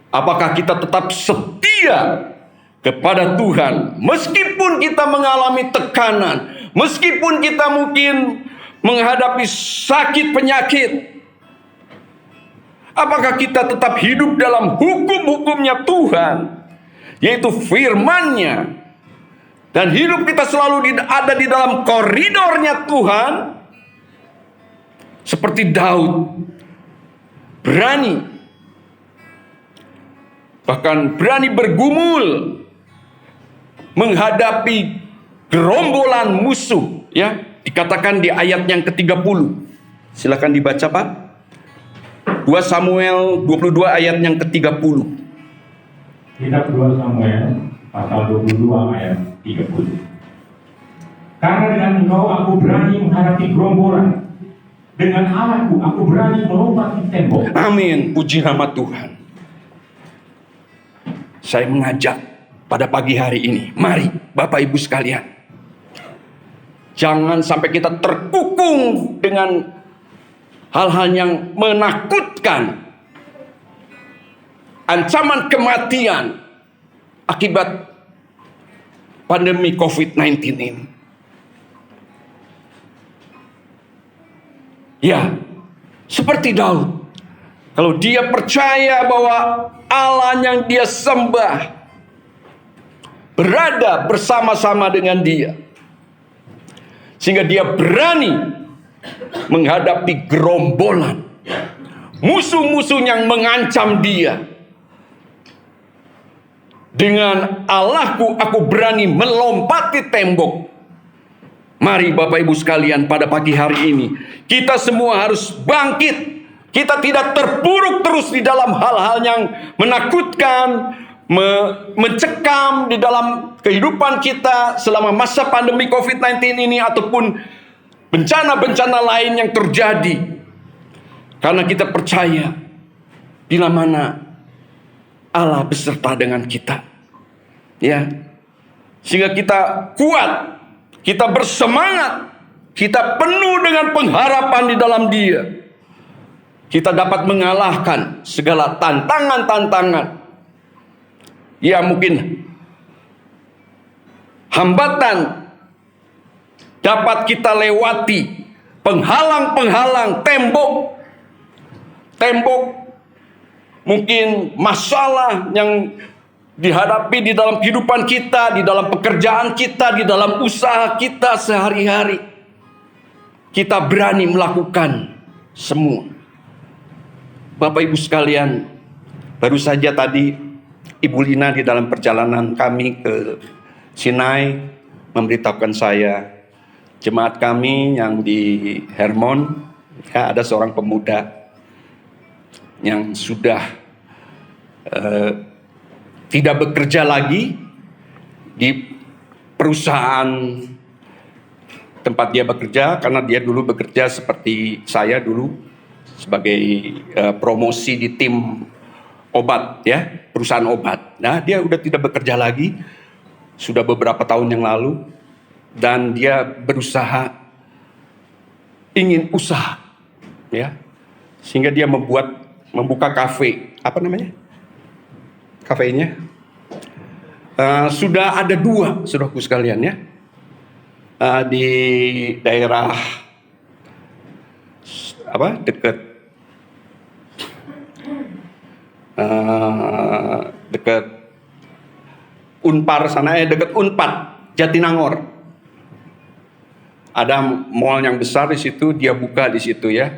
Apakah kita tetap setia kepada Tuhan meskipun kita mengalami tekanan, meskipun kita mungkin menghadapi sakit penyakit? Apakah kita tetap hidup dalam hukum-hukumnya Tuhan, yaitu firman-Nya, dan hidup kita selalu ada di dalam koridornya Tuhan? Seperti Daud, berani, bahkan berani bergumul menghadapi gerombolan musuh, ya, dikatakan di ayat yang ke-30. Silakan dibaca, Pak. 2 Samuel 22 ayat yang ke-30. Kitab 2 Samuel pasal 22 ayat 30. Karena dengan engkau aku berani menghadapi gerombolan, dengan Allahku aku berani melompati tembok. Amin, puji nama Tuhan. Saya mengajak pada pagi hari ini, mari Bapak Ibu sekalian, jangan sampai kita terkukung dengan hal-hal yang menakutkan, ancaman kematian akibat pandemi COVID-19 ini. Ya, seperti Daud, kalau dia percaya bahwa Allah yang dia sembah berada bersama-sama dengan dia, sehingga dia berani menghadapi gerombolan musuh-musuh yang mengancam dia. Dengan Allahku aku berani melompati tembok. Mari Bapak Ibu sekalian, pada pagi hari ini kita semua harus bangkit. Kita tidak terpuruk terus di dalam hal-hal yang menakutkan, mencekam di dalam kehidupan kita selama masa pandemi COVID-19 ini, ataupun bencana-bencana lain yang terjadi. Karena kita percaya bila mana Allah beserta dengan kita, ya, sehingga kita kuat, kita bersemangat, kita penuh dengan pengharapan di dalam Dia. Kita dapat mengalahkan segala tantangan-tantangan, ya, mungkin hambatan dapat kita lewati, penghalang-penghalang, tembok, mungkin masalah yang dihadapi di dalam kehidupan kita, di dalam pekerjaan kita, di dalam usaha kita sehari-hari. Kita berani melakukan semua. Bapak Ibu sekalian, baru saja tadi Ibu Lina di dalam perjalanan kami ke Sinai memberitahukan saya, jemaat kami yang di Hermon, ya, ada seorang pemuda yang sudah tidak bekerja lagi di perusahaan tempat dia bekerja, karena dia dulu bekerja seperti saya dulu sebagai promosi di tim obat, ya, perusahaan obat. Nah, dia udah tidak bekerja lagi sudah beberapa tahun yang lalu, dan dia berusaha, ingin usaha, ya, sehingga dia membuka kafe. Apa namanya kafenya? Sudah ada 2, saudaraku sekalian, ya, di daerah dekat Unpar sana, dekat Unpad, Jatinangor. Ada mall yang besar di situ, dia buka di situ ya.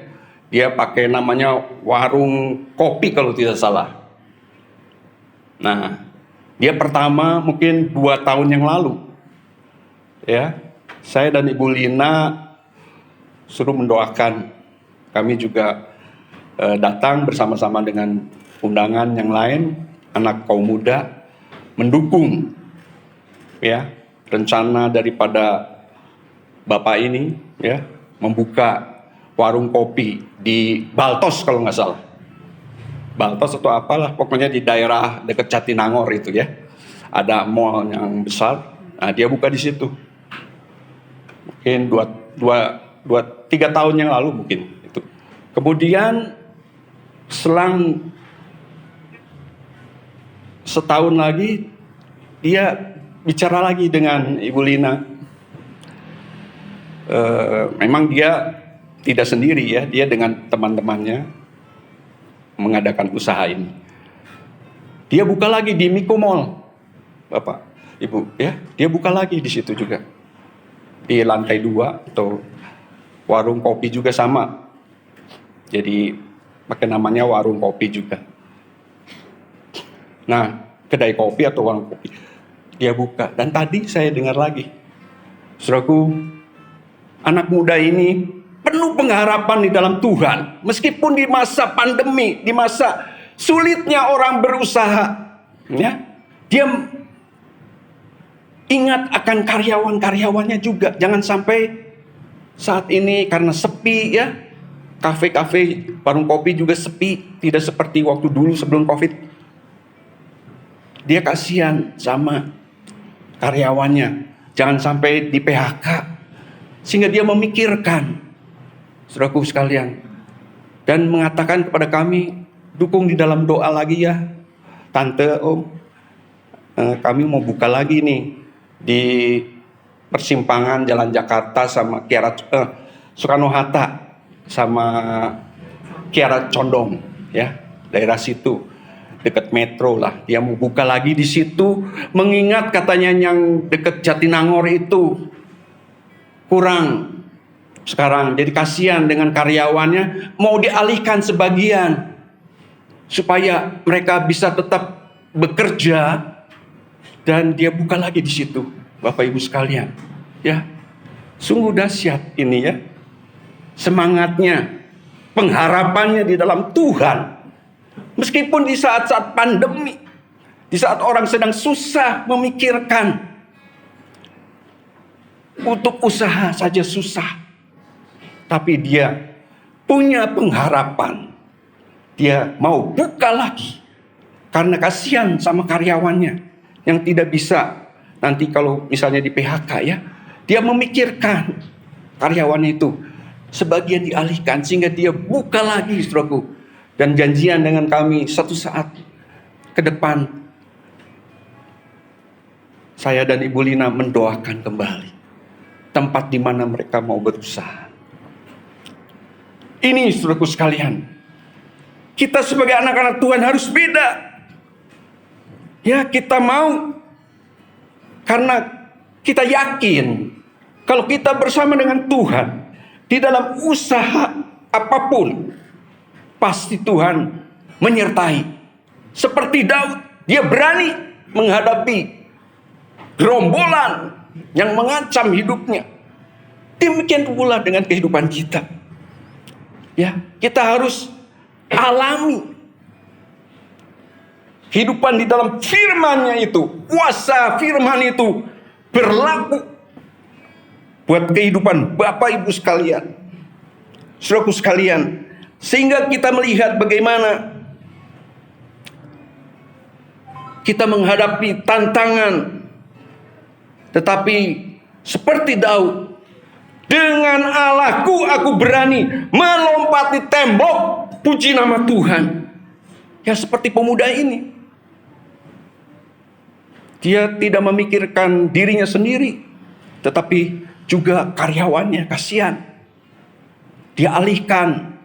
Dia pakai namanya warung kopi kalau tidak salah. Nah, dia pertama mungkin 2 tahun yang lalu. Ya, saya dan Ibu Lina suruh mendoakan. Kami juga datang bersama-sama dengan undangan yang lain, anak kaum muda, mendukung ya rencana daripada Bapak ini ya membuka warung kopi di Baltos kalau nggak salah. Baltos atau apalah, pokoknya di daerah dekat Jatinangor itu ya. Ada mall yang besar. Nah, dia buka di situ. Mungkin 3 tahun yang lalu mungkin itu. Kemudian selang setahun lagi dia bicara lagi dengan Ibu Lina. Memang dia tidak sendiri ya, dia dengan teman-temannya mengadakan usaha ini. Dia buka lagi di Miko Mall, Bapak, Ibu ya. Dia buka lagi di situ juga di lantai 2 atau warung kopi juga sama. Jadi pakai namanya warung kopi juga. Nah, kedai kopi atau warung kopi dia buka. Dan tadi saya dengar lagi, saudaraku, anak muda ini penuh pengharapan di dalam Tuhan. Meskipun di masa pandemi, di masa sulitnya orang berusaha, ya, dia ingat akan karyawan-karyawannya juga. Jangan sampai saat ini karena sepi ya, kafe-kafe, warung kopi juga sepi, tidak seperti waktu dulu sebelum COVID. Dia kasihan sama karyawannya, jangan sampai di PHK, sehingga dia memikirkan, saudaraku sekalian, dan mengatakan kepada kami, dukung di dalam doa lagi ya, Tante, Om, kami mau buka lagi nih di persimpangan Jalan Jakarta sama Soekarno Hatta sama Kiara Condong ya, daerah situ dekat metro lah. Dia mau buka lagi di situ, mengingat katanya yang dekat Jatinangor itu kurang sekarang. Jadi kasihan dengan karyawannya, mau dialihkan sebagian supaya mereka bisa tetap bekerja, dan dia buka lagi di situ, Bapak Ibu sekalian. Ya, sungguh dahsyat ini ya. Semangatnya, pengharapannya di dalam Tuhan. Meskipun di saat-saat pandemi, di saat orang sedang susah memikirkan, untuk usaha saja susah, tapi dia punya pengharapan. Dia mau buka lagi karena kasihan sama karyawannya yang tidak bisa nanti kalau misalnya di PHK ya. Dia memikirkan karyawannya itu, sebagian dialihkan sehingga dia buka lagi, saudaraku. Dan janjian dengan kami, satu saat ke depan saya dan Ibu Lina mendoakan kembali tempat di mana mereka mau berusaha. Ini saudaraku sekalian, kita sebagai anak-anak Tuhan harus beda. Ya, kita mau karena kita yakin kalau kita bersama dengan Tuhan di dalam usaha apapun, pasti Tuhan menyertai. Seperti Daud, dia berani menghadapi gerombolan yang mengancam hidupnya. Demikian pula dengan kehidupan kita. Ya, kita harus alami kehidupan di dalam firman-Nya itu. Kuasa firman itu berlaku buat kehidupan Bapak Ibu sekalian, saudaraku sekalian. Sehingga kita melihat bagaimana kita menghadapi tantangan. Tetapi seperti Daud, dengan Allahku aku berani melompati tembok, puji nama Tuhan. Ya, seperti pemuda ini. Dia tidak memikirkan dirinya sendiri, tetapi juga karyawannya, kasihan. Dia alihkan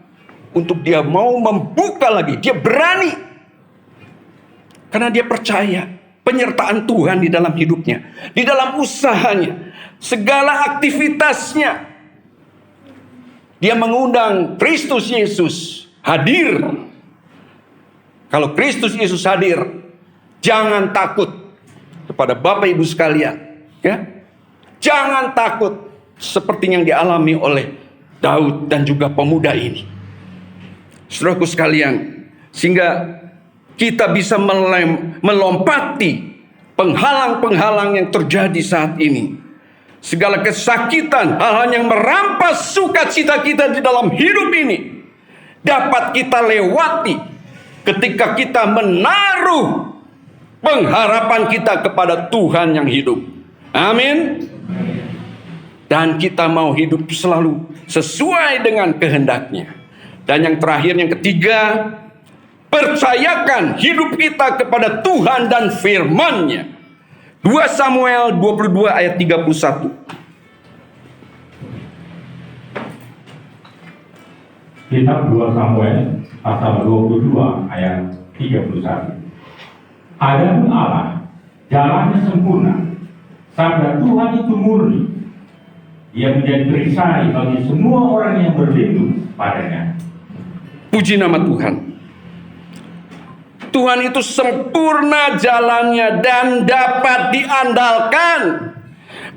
untuk dia mau membuka lagi. Dia berani karena dia percaya penyertaan Tuhan di dalam hidupnya, di dalam usahanya. segala aktivitasnya. Dia mengundang Kristus Yesus hadir. Kalau Kristus Yesus hadir, jangan takut. Kepada Bapak Ibu sekalian, ya, jangan takut seperti yang dialami oleh Daud dan juga pemuda ini. Saudaraku sekalian, sehingga kita bisa melompati penghalang-penghalang yang terjadi saat ini. Segala kesakitan, hal-hal yang merampas sukacita kita di dalam hidup ini dapat kita lewati ketika kita menaruh pengharapan kita kepada Tuhan yang hidup. Amin. Dan kita mau hidup selalu sesuai dengan kehendaknya. Dan yang terakhir, yang ketiga, percayakan hidup kita kepada Tuhan dan firman-Nya. 2 Samuel 22 ayat 31. Kitab 2 Samuel pasal 22 ayat 31. Adapun Allah, jalannya sempurna, sabda Tuhan itu murni. Ia menjadi perisai bagi semua orang yang berlindung padanya. Puji nama Tuhan. Tuhan itu sempurna jalannya dan dapat diandalkan.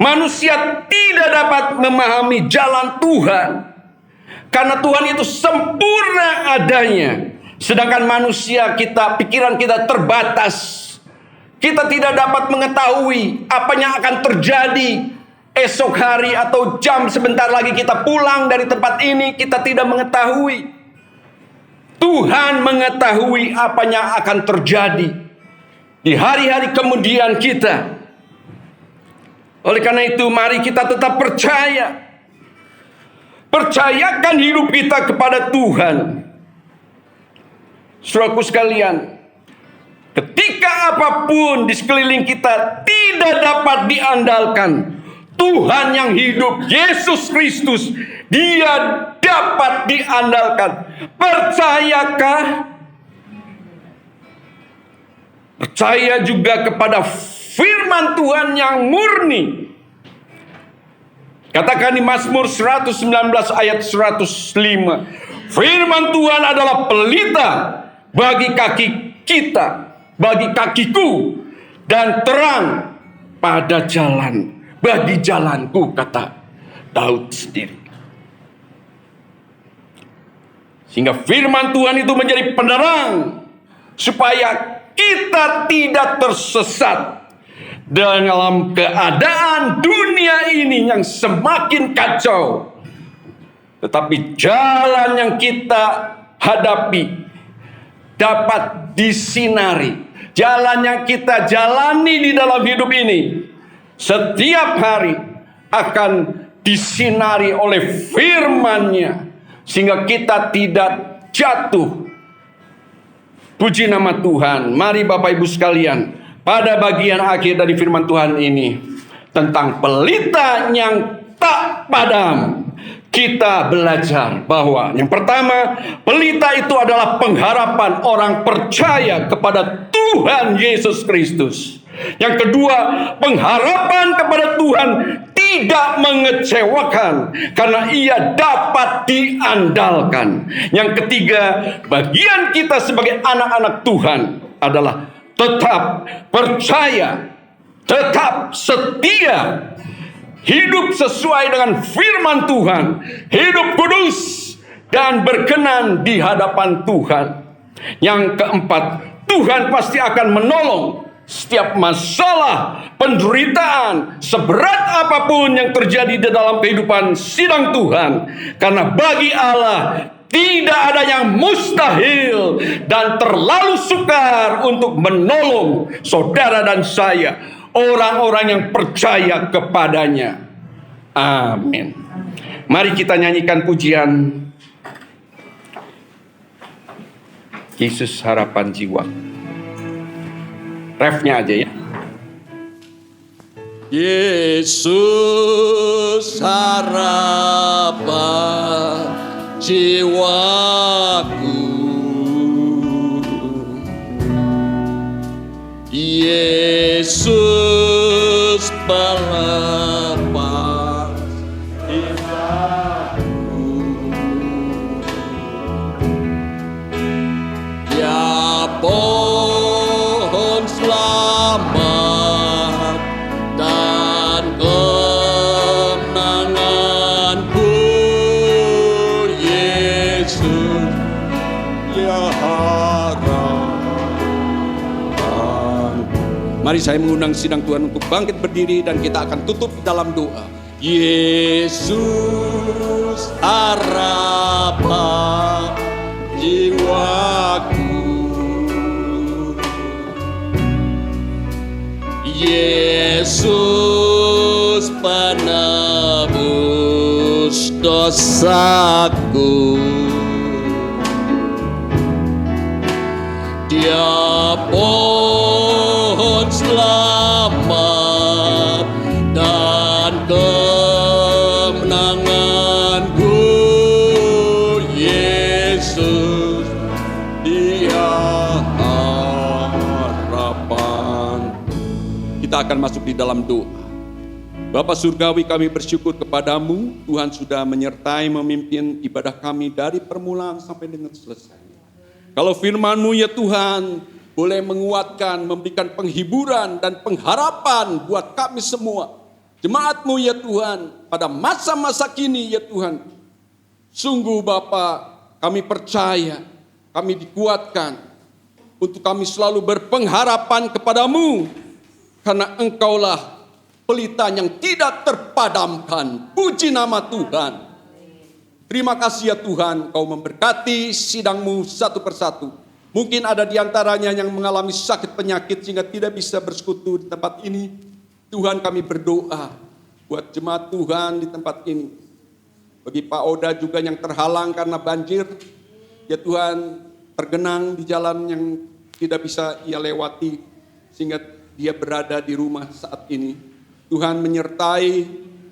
Manusia tidak dapat memahami jalan Tuhan, karena Tuhan itu sempurna adanya. Sedangkan manusia kita, pikiran kita terbatas. Kita tidak dapat mengetahui apa yang akan terjadi esok hari atau jam sebentar lagi kita pulang dari tempat ini. Kita tidak mengetahui. Tuhan mengetahui apa yang akan terjadi di hari-hari kemudian kita. Oleh karena itu, mari kita tetap percaya. Percayakan hidup kita kepada Tuhan. Saudaraku sekalian, ketika apapun di sekeliling kita tidak dapat diandalkan, Tuhan yang hidup, Yesus Kristus, Dia dapat diandalkan. Percayakah? Percaya juga kepada firman Tuhan yang murni. Katakan di Mazmur 119 ayat 105. Firman Tuhan adalah pelita bagi kaki kita, bagi kakiku, dan terang pada jalan, bagi jalanku, kata Daud sendiri. Sehingga firman Tuhan itu menjadi penerang supaya kita tidak tersesat dalam keadaan dunia ini yang semakin kacau. Tetapi jalan yang kita hadapi dapat disinari. Jalan yang kita jalani di dalam hidup ini setiap hari akan disinari oleh firman-Nya, sehingga kita tidak jatuh. Puji nama Tuhan. Mari Bapak Ibu sekalian, pada bagian akhir dari firman Tuhan ini tentang pelita yang tak padam, kita belajar bahwa yang pertama, pelita itu adalah pengharapan orang percaya kepada Tuhan Yesus Kristus. Yang kedua, pengharapan kepada Tuhan tidak mengecewakan karena ia dapat diandalkan. Yang ketiga, bagian kita sebagai anak-anak Tuhan adalah tetap percaya, tetap setia, hidup sesuai dengan firman Tuhan, hidup kudus dan berkenan di hadapan Tuhan. Yang keempat, Tuhan pasti akan menolong setiap masalah, penderitaan, seberat apapun yang terjadi di dalam kehidupan sidang Tuhan. Karena bagi Allah tidak ada yang mustahil dan terlalu sukar untuk menolong saudara dan saya, orang-orang yang percaya kepadanya. Amin. Mari kita nyanyikan pujian Yesus Harapan Jiwa. Refnya aja ya. Yesus harapan jiwaku, Yesus pelepah Mari saya mengundang sidang Tuhan untuk bangkit berdiri dan kita akan tutup dalam doa. Yesus harapan jiwaku, Yesus penebus dosaku, Dia pohon selamat dan kemenanganku, Yesus Dia harapan. Kita akan masuk di dalam doa. Bapa Surgawi, kami bersyukur kepadamu, Tuhan sudah menyertai memimpin ibadah kami dari permulaan sampai dengan selesai. Kalau firman-Mu ya Tuhan boleh menguatkan, memberikan penghiburan dan pengharapan buat kami semua. Jemaat-Mu ya Tuhan pada masa-masa kini ya Tuhan. Sungguh Bapa, kami percaya, kami dikuatkan untuk kami selalu berpengharapan kepadamu. Karena Engkaulah pelita yang tidak terpadamkan. Puji nama Tuhan. Terima kasih ya Tuhan, Kau memberkati sidang-Mu satu persatu. Mungkin ada di antaranya yang mengalami sakit penyakit sehingga tidak bisa bersekutu di tempat ini. Tuhan, kami berdoa buat jemaat Tuhan di tempat ini. Bagi Pak Oda juga yang terhalang karena banjir, ya Tuhan, tergenang di jalan yang tidak bisa ia lewati sehingga dia berada di rumah saat ini. Tuhan menyertai,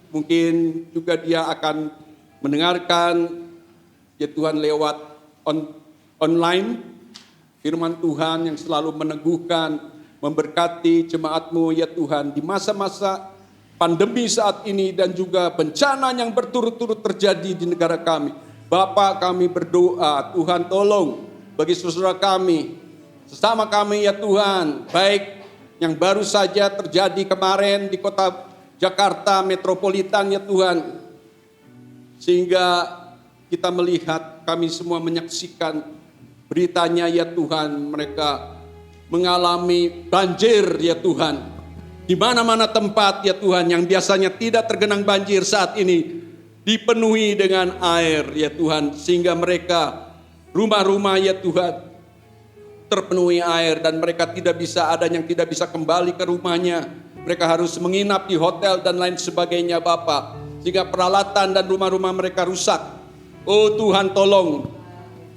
mungkin juga dia akan mendengarkan ya Tuhan lewat online firman Tuhan yang selalu meneguhkan, memberkati jemaat-Mu ya Tuhan di masa-masa pandemi saat ini dan juga bencana yang berturut-turut terjadi di negara kami. Bapa, kami berdoa, Tuhan tolong bagi saudara kami, sesama kami ya Tuhan, baik yang baru saja terjadi kemarin di kota Jakarta metropolitan ya Tuhan, sehingga kita melihat, kami semua menyaksikan beritanya ya Tuhan, mereka mengalami banjir ya Tuhan. Di mana-mana tempat ya Tuhan yang biasanya tidak tergenang banjir saat ini dipenuhi dengan air ya Tuhan. Sehingga mereka, rumah-rumah ya Tuhan terpenuhi air dan mereka tidak bisa, ada yang tidak bisa kembali ke rumahnya. Mereka harus menginap di hotel dan lain sebagainya Bapak. Sehingga peralatan dan rumah-rumah mereka rusak. Oh Tuhan tolong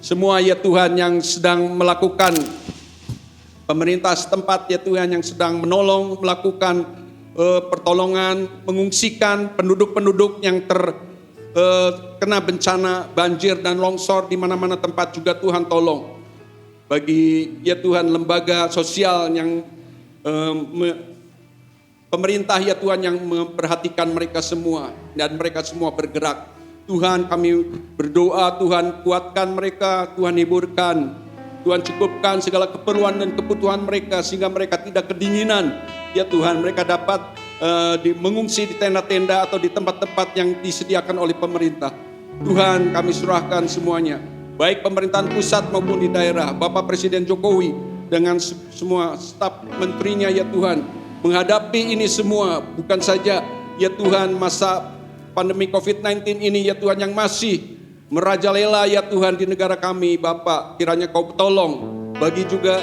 semua ya Tuhan yang sedang melakukan, pemerintah setempat ya Tuhan yang sedang menolong, melakukan pertolongan, mengungsikan penduduk-penduduk yang terkena bencana banjir dan longsor di mana-mana tempat juga Tuhan tolong. Bagi ya Tuhan lembaga sosial yang pemerintah ya Tuhan yang memperhatikan mereka semua dan mereka semua bergerak. Tuhan kami berdoa, Tuhan kuatkan mereka, Tuhan hiburkan, Tuhan cukupkan segala keperluan dan kebutuhan mereka sehingga mereka tidak kedinginan. Ya Tuhan, mereka dapat mengungsi di tenda-tenda atau di tempat-tempat yang disediakan oleh pemerintah. Tuhan kami serahkan semuanya, baik pemerintahan pusat maupun di daerah. Bapak Presiden Jokowi dengan semua staf menterinya ya Tuhan, menghadapi ini semua, bukan saja ya Tuhan masa pandemi COVID-19 ini ya Tuhan yang masih merajalela ya Tuhan di negara kami. Bapak, kiranya Kau tolong bagi juga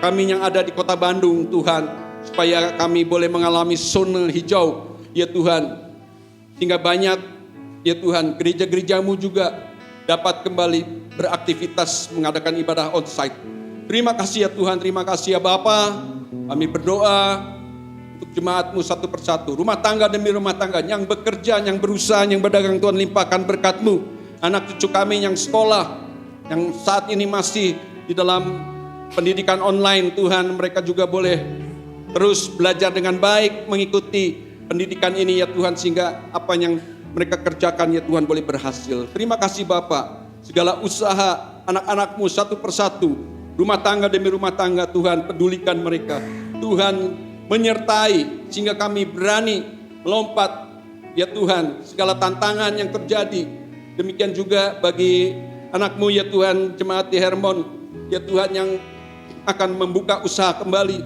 kami yang ada di kota Bandung Tuhan, supaya kami boleh mengalami zona hijau ya Tuhan, sehingga banyak ya Tuhan gereja-gerejamu juga dapat kembali beraktivitas mengadakan ibadah onsite. Terima kasih ya Tuhan, terima kasih ya Bapa. Kami berdoa untuk jemaat-Mu satu persatu, rumah tangga demi rumah tangga, yang bekerja, yang berusaha, yang berdagang, Tuhan limpahkan berkat-Mu. Anak cucu kami yang sekolah, yang saat ini masih di dalam pendidikan online, Tuhan mereka juga boleh terus belajar dengan baik, mengikuti pendidikan ini ya Tuhan, sehingga apa yang mereka kerjakan ya Tuhan boleh berhasil. Terima kasih Bapa, segala usaha anak-anak-Mu satu persatu, rumah tangga demi rumah tangga, Tuhan pedulikan mereka. Tuhan menyertai sehingga kami berani melompat ya Tuhan segala tantangan yang terjadi. Demikian juga bagi anak-Mu ya Tuhan, jemaat di Hermon ya Tuhan yang akan membuka usaha kembali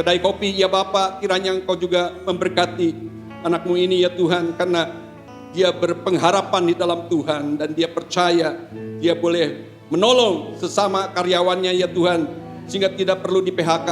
kedai kopi, ya Bapa, kiranya Engkau juga memberkati anakmu ini ya Tuhan, karena dia berpengharapan di dalam Tuhan dan dia percaya dia boleh menolong sesama karyawannya ya Tuhan, sehingga tidak perlu di PHK,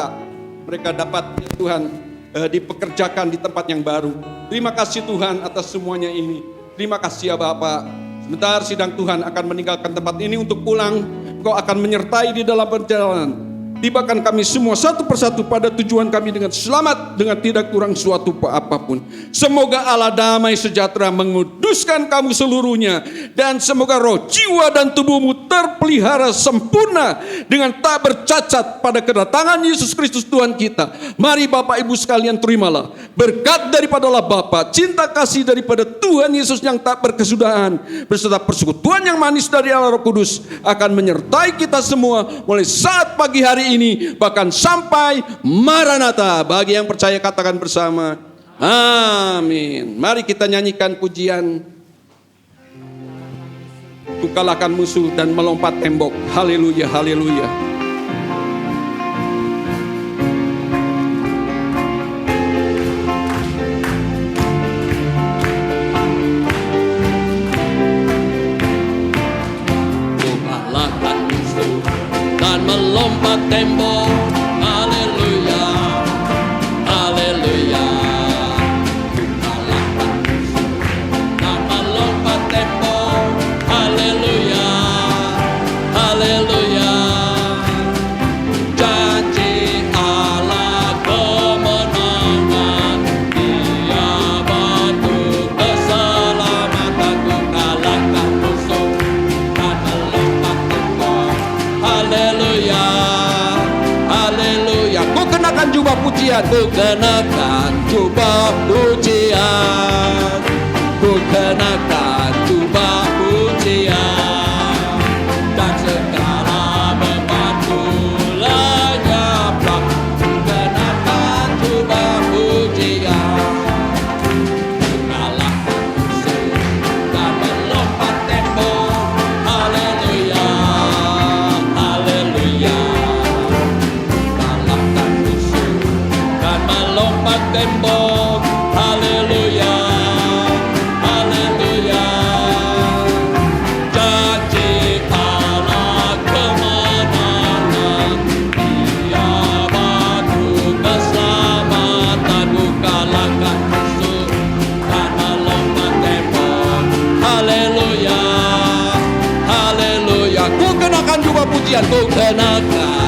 mereka dapat ya Tuhan dipekerjakan di tempat yang baru. Terima kasih Tuhan atas semuanya ini. Terima kasih ya Bapa. Sebentar sidang Tuhan akan meninggalkan tempat ini untuk pulang. Engkau akan menyertai di dalam perjalanan. Tibakan kami semua satu persatu pada tujuan kami dengan selamat, dengan tidak kurang suatu apapun. Semoga Allah damai sejahtera menguduskan kamu seluruhnya, dan semoga roh, jiwa, dan tubuhmu terpelihara sempurna dengan tak bercacat pada kedatangan Yesus Kristus Tuhan kita. Mari Bapak Ibu sekalian, terimalah berkat daripada Allah Bapa, cinta kasih daripada Tuhan Yesus yang tak berkesudahan, beserta persekutuan yang manis dari Allah Roh Kudus akan menyertai kita semua mulai saat pagi hari ini bahkan sampai Maranatha. Bagi yang percaya katakan bersama, amin. Mari kita nyanyikan pujian Ku kalahkan musuh dan melompat tembok. Haleluya, haleluya. Ku kalahkan musuh dan melompat tembok. Haleluya, haleluya. Ku kalahkan musuh dan melompat tembok. Haleluya, haleluya. Janji Allah kemenangan, Dia batu keselamatan. Ku kalahkan musuh dan melompat tembok. Haleluya, haleluya. Ku kenakan jubah pujian, ku kenakan jubah pujian, ku kenakan jubah pujian, dan segala bebanku lenyaplah. Ku kenakan jubah pujian, ku kalahkan musuh dan melompat tembok. Haleluya, haleluya. Kalahkan musuh dan melompat tembok. Haleluya, haleluya. Janji Allah kemenangan, Dia batu keselamatan. Ku kalahkan musuh dan melompat tembok. Haleluya, haleluya. Ku kenakan jubah pujian, ku kenakan